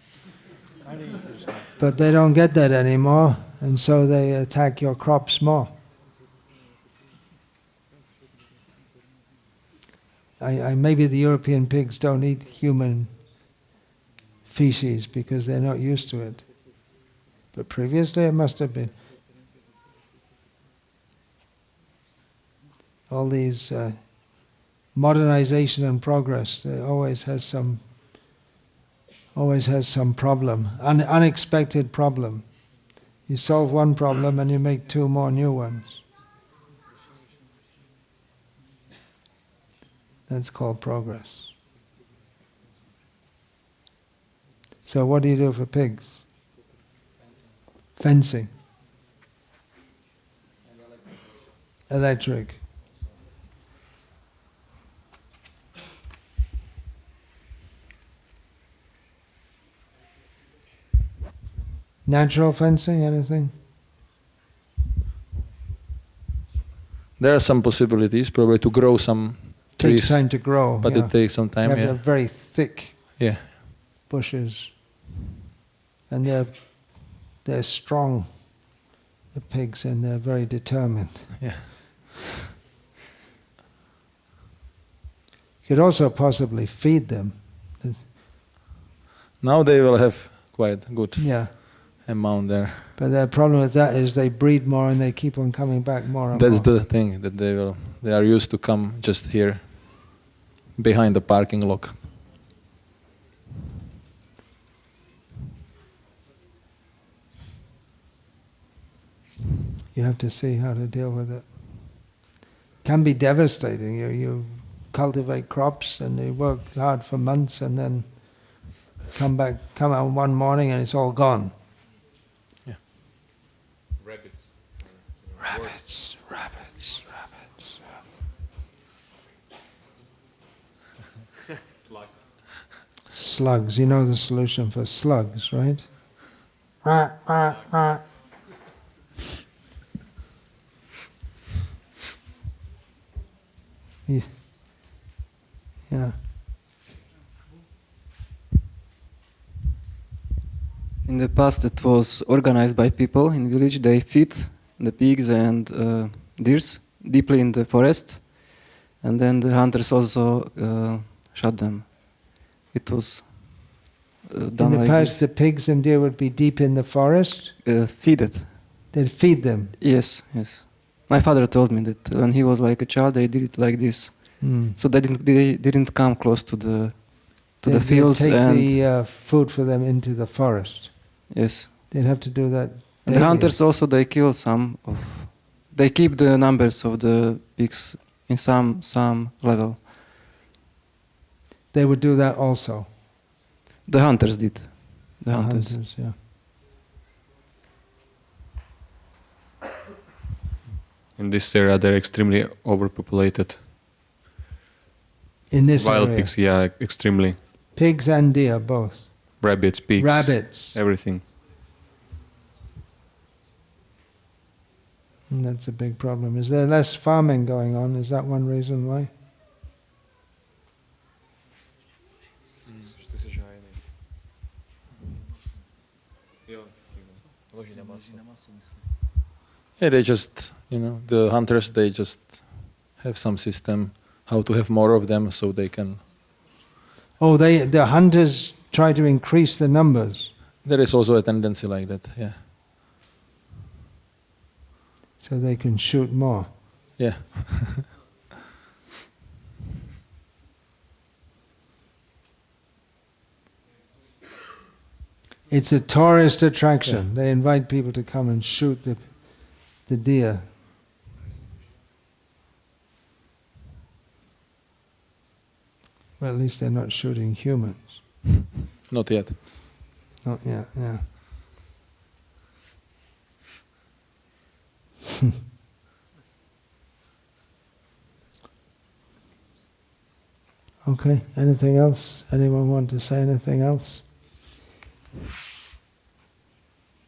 A: But they don't get that anymore, and so they attack your crops more. Maybe the European pigs don't eat human feces because they're not used to it. But previously it must have been. All these modernization and progress, it always has some problem, unexpected problem. You solve one problem and you make two more new ones. That's called progress. So what do you do for pigs? Fencing. Electric. Natural fencing, anything?
D: There are some possibilities, probably to grow some trees.
A: Takes time to grow.
D: But it takes some time,
A: You have to have very thick bushes. And they're strong, the pigs, and they're very determined.
D: Yeah.
A: You could also possibly feed them.
D: Now they will have quite good
A: Yeah.
D: amount there.
A: But the problem with that is they breed more and they keep on coming back more and
D: That's
A: more.
D: the thing, that they are used to come just here behind the parking lot.
A: You have to see how to deal with it. Can be devastating. You cultivate crops and you work hard for months and then come out one morning and it's all gone.
D: Yeah.
E: Rabbits.
A: Rabbits.
E: Slugs.
A: Slugs. You know the solution for slugs, right? Yeah.
I: In the past, it was organized by people in village. They feed the pigs and deers deeply in the forest, and then the hunters also shot them. It was done
A: In the
I: like
A: past,
I: this.
A: the pigs and deer would be deep in the forest.
I: Feed it.
A: They'd feed them.
I: Yes. My father told me that when he was like a child, they did it like this. So they didn't come close to the fields
A: They'd take
I: and
A: the food for them into the forest.
I: yes.
A: They'd have to do that.
I: And the hunters also, they kill some of. They keep the numbers of the pigs in some level.
A: They would do that also.
I: The hunters did. The hunters.
A: Yeah.
E: In this area, they're extremely overpopulated.
A: In this
E: Wild
A: area.
E: pigs, yeah, extremely.
A: Pigs and deer, both.
E: Rabbits, pigs.
A: Rabbits.
E: Everything.
A: And that's a big problem. Is there less farming going on? Is that one reason why?
D: Yeah, they just, the hunters, they just have some system how to have more of them so they can...
A: Oh, the hunters try to increase the numbers.
D: There is also a tendency like that, yeah.
A: So they can shoot more.
D: Yeah.
A: It's a tourist attraction. They invite people to come and shoot the deer. Well, at least they're not shooting humans.
D: Not yet.
A: Not yet, yeah. Okay, anything else? Anyone want to say anything else?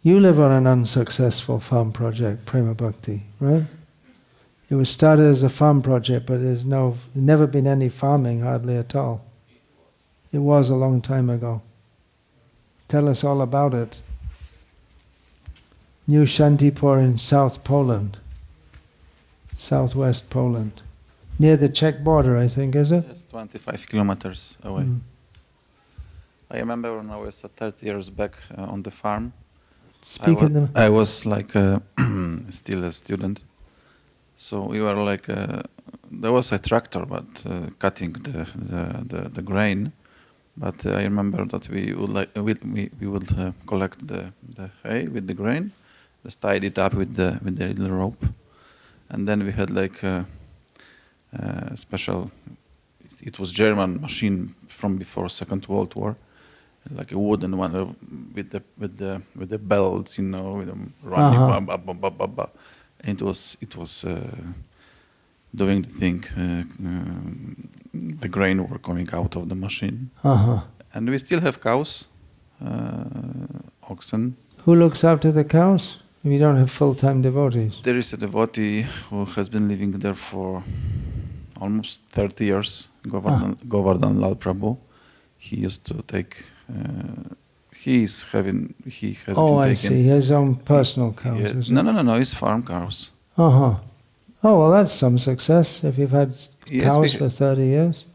A: You live on an unsuccessful farm project, Prema Bhakti, right? It was started as a farm project, but there's never been any farming, hardly at all. It was a long time ago. Tell us all about it. New Shantipur in South Poland, southwest Poland. Near the Czech border, I think, is it?
J: It's 25 kilometers away. I remember when I was 30 years back on the farm. I was like still a student. So we were like, there was a tractor, but cutting the grain. But I remember that we would collect the hay with the grain, just tied it up with the little rope, and then we had like a special. It was German machine from before Second World War, like a wooden one with the belts, you know, with them running. And it was doing the thing. The grain were coming out of the machine. And we still have cows, oxen.
A: Who looks after the cows? We don't have full-time devotees.
J: There is a devotee who has been living there for almost 30 years, Govardhan Lal Prabhu. He used to take. He has been taken.
A: I see. His own personal cows.
J: No. It's farm cows.
A: Oh, well, that's some success if you've had cows for 30 years.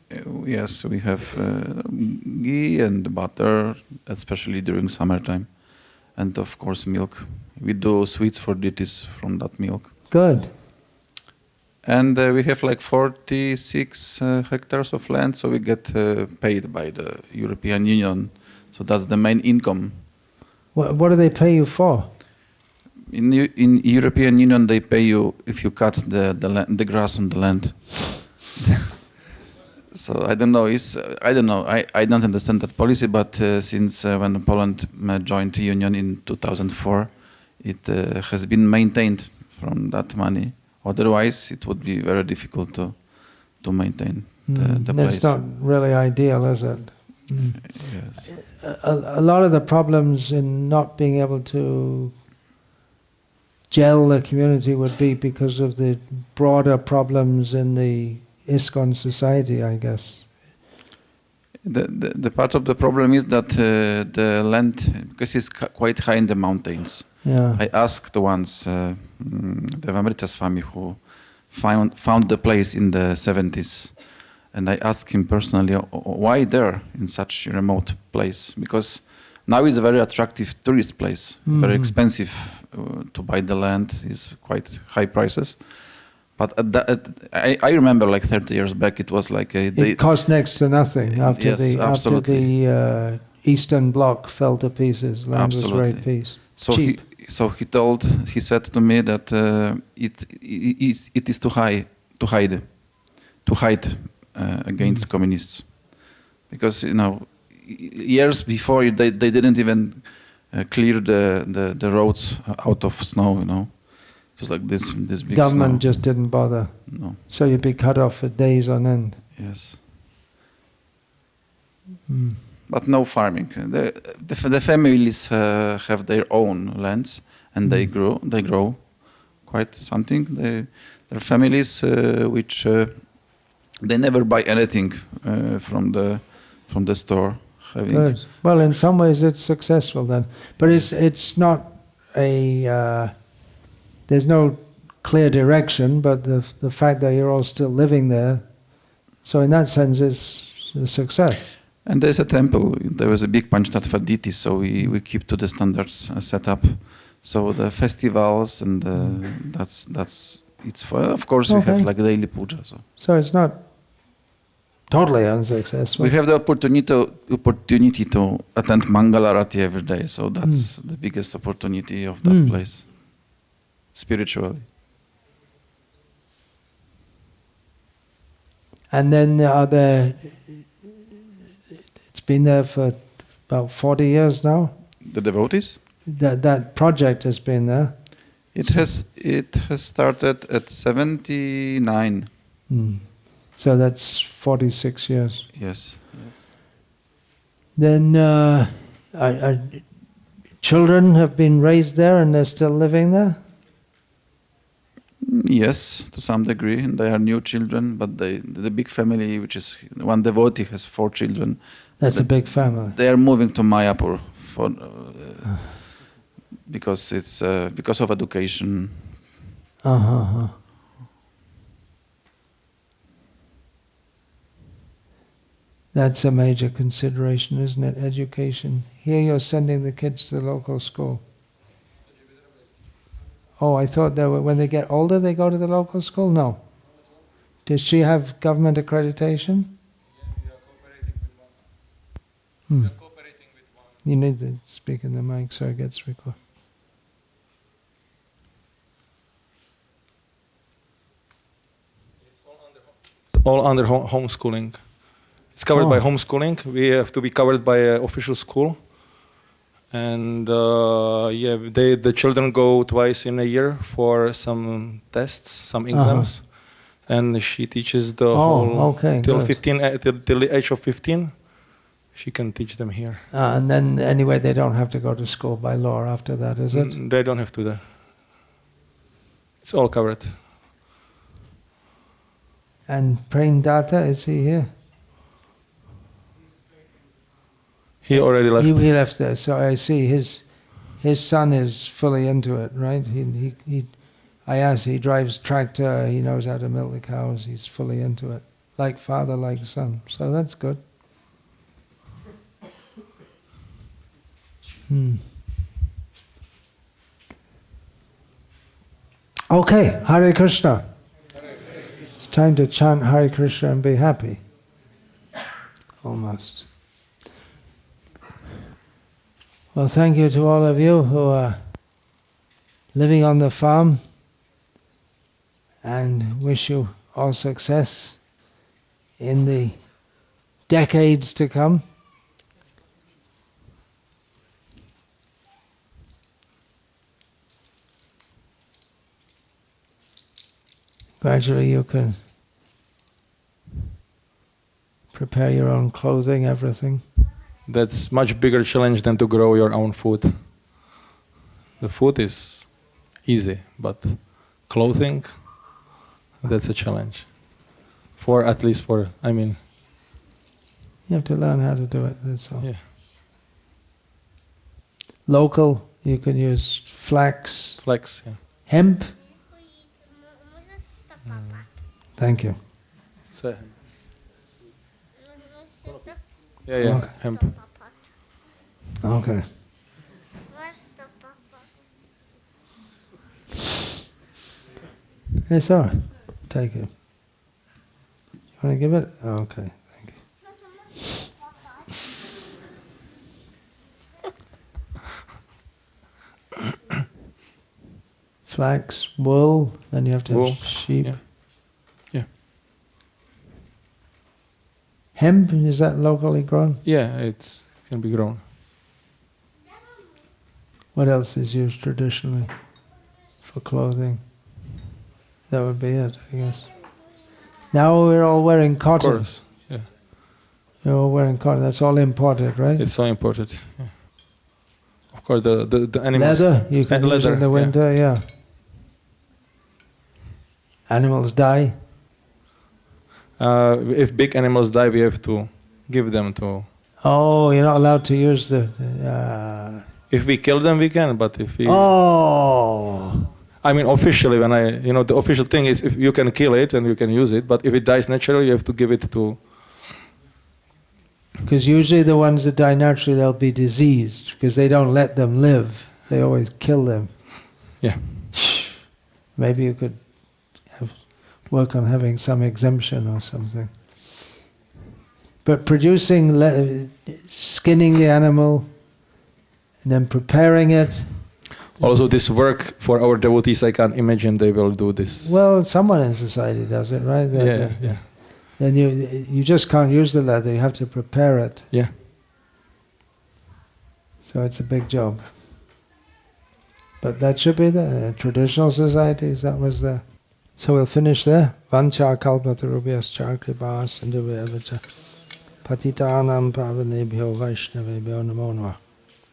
J: Yes, we have ghee and butter, especially during summertime, and of course milk. We do sweets for deities from that milk.
A: Good.
J: And we have like 46 hectares of land, so we get paid by the European Union. So that's the main income.
A: What do they pay you for?
J: In European Union, they pay you if you cut the grass on the land. So I don't know. I don't understand that policy. But since when Poland joined the Union in 2004, it has been maintained from that money. Otherwise, it would be very difficult to maintain the place.
A: That's not really ideal, is it?
J: Yes.
A: A lot of the problems in not being able to gel the community would be because of the broader problems in the ISKCON society, I guess.
J: The part of the problem is that the land, because it's quite high in the mountains.
A: Yeah.
J: I asked once the Devamrita Swami who found the place in the 70s, and I asked him personally, why there in such a remote place? Because now it's a very attractive tourist place, very expensive to buy the land, is quite high prices. But I remember like 30 years back, it was like
A: it cost next to nothing after the Eastern Bloc fell to pieces. Land was very cheap.
J: He said to me that it is too hide against communists, because years before they didn't even clear the roads out of snow. It was like this big
A: government
J: snow.
A: just didn't bother.
J: No.
A: So you'd be cut off for days on end.
J: Yes. But no farming. The families have their own lands, and they grow quite something. Their families which they never buy anything from the store.
A: Good. Well, in some ways it's successful then, but it's not a. There's no clear direction, but the fact that you're all still living there, so in that sense it's a success.
J: And there's a temple. There was a big Panchtattva deity, so we keep to the standards set up. So the festivals and that's it's for, of course we have like daily puja.
A: So it's not totally unsuccessful.
J: We have the opportunity to attend Mangalarati every day. So that's the biggest opportunity of that place. spiritually.
A: And then it's been there for about 40 years now?
J: The devotees?
A: That project has been there?
J: It has started at 79.
A: So that's 46 years.
J: Yes.
A: Then children have been raised there and they're still living there?
J: Yes, to some degree. And they are new children, but the big family, which is one devotee, has 4 children.
A: That's a big family.
J: They are moving to Mayapur because it's because of education.
A: That's a major consideration, isn't it? Education. Here you're sending the kids to the local school. Oh, I thought that when they get older they go to the local school? No. Does she have government accreditation? You need to speak in the mic so it gets recorded.
D: It's all under homeschooling. It's covered by homeschooling. We have to be covered by an official school. And the children go twice in a year for some tests, some exams. And she teaches the whole till 15, till the age of 15. She can teach them here.
A: And then anyway, they don't have to go to school by law after that, is it?
D: They don't have to. It's all covered.
A: And Prem-Data, is he here?
D: He already left.
A: He left there. So I see his son is fully into it, right? I asked. He drives tractor. He knows how to milk the cows. He's fully into it, like father, like son. So that's good. Okay, Hare Krishna. It's time to chant Hare Krishna and be happy. Almost. Well, thank you to all of you who are living on the farm, and wish you all success in the decades to come. Gradually you can prepare your own clothing, everything.
D: That's much bigger challenge than to grow your own food. The food is easy, but clothing, that's a challenge. You
A: have to learn how to do it, that's all.
D: Yeah.
A: Local, you can use flax.
D: Flax, yeah.
A: Hemp. Thank you.
D: Yeah,
A: Okay.
D: hemp.
A: Okay. It's all right. Take it. You want to give it? Okay, thank you. Flax, wool, then you have to have sheep.
D: Yeah.
A: Hemp, is that locally grown?
D: Yeah, it can be grown.
A: What else is used traditionally for clothing? That would be it, I guess. Now we're all wearing cotton.
D: Of course, yeah.
A: You're all wearing cotton. That's all imported, right?
D: It's so imported. Yeah. Of course, the animals.
A: Leather, you can use in the winter, yeah. Animals die.
D: If big animals die, we have to give them to.
A: Oh, you're not allowed to use the
D: If we kill them, we can. But if we.
A: Oh.
D: I mean, officially, the official thing is if you can kill it and you can use it, but if it dies naturally, you have to give it to.
A: Because usually the ones that die naturally, they'll be diseased because they don't let them live. They always kill them.
D: Yeah.
A: Maybe you could work on having some exemption or something. But producing, skinning the animal, and then preparing it.
D: Also, this work for our devotees, I can't imagine they will do this.
A: Well, someone in society does it, right?
D: Yeah.
A: Then you just can't use the leather. You have to prepare it.
D: Yeah.
A: So it's a big job. But that should be the traditional societies. That was the. So we'll finish there. Vancha kalpatarubhyascha kripa sindhuvya vacha patitanam pavanebhyo vaishnavebhyo namo namah.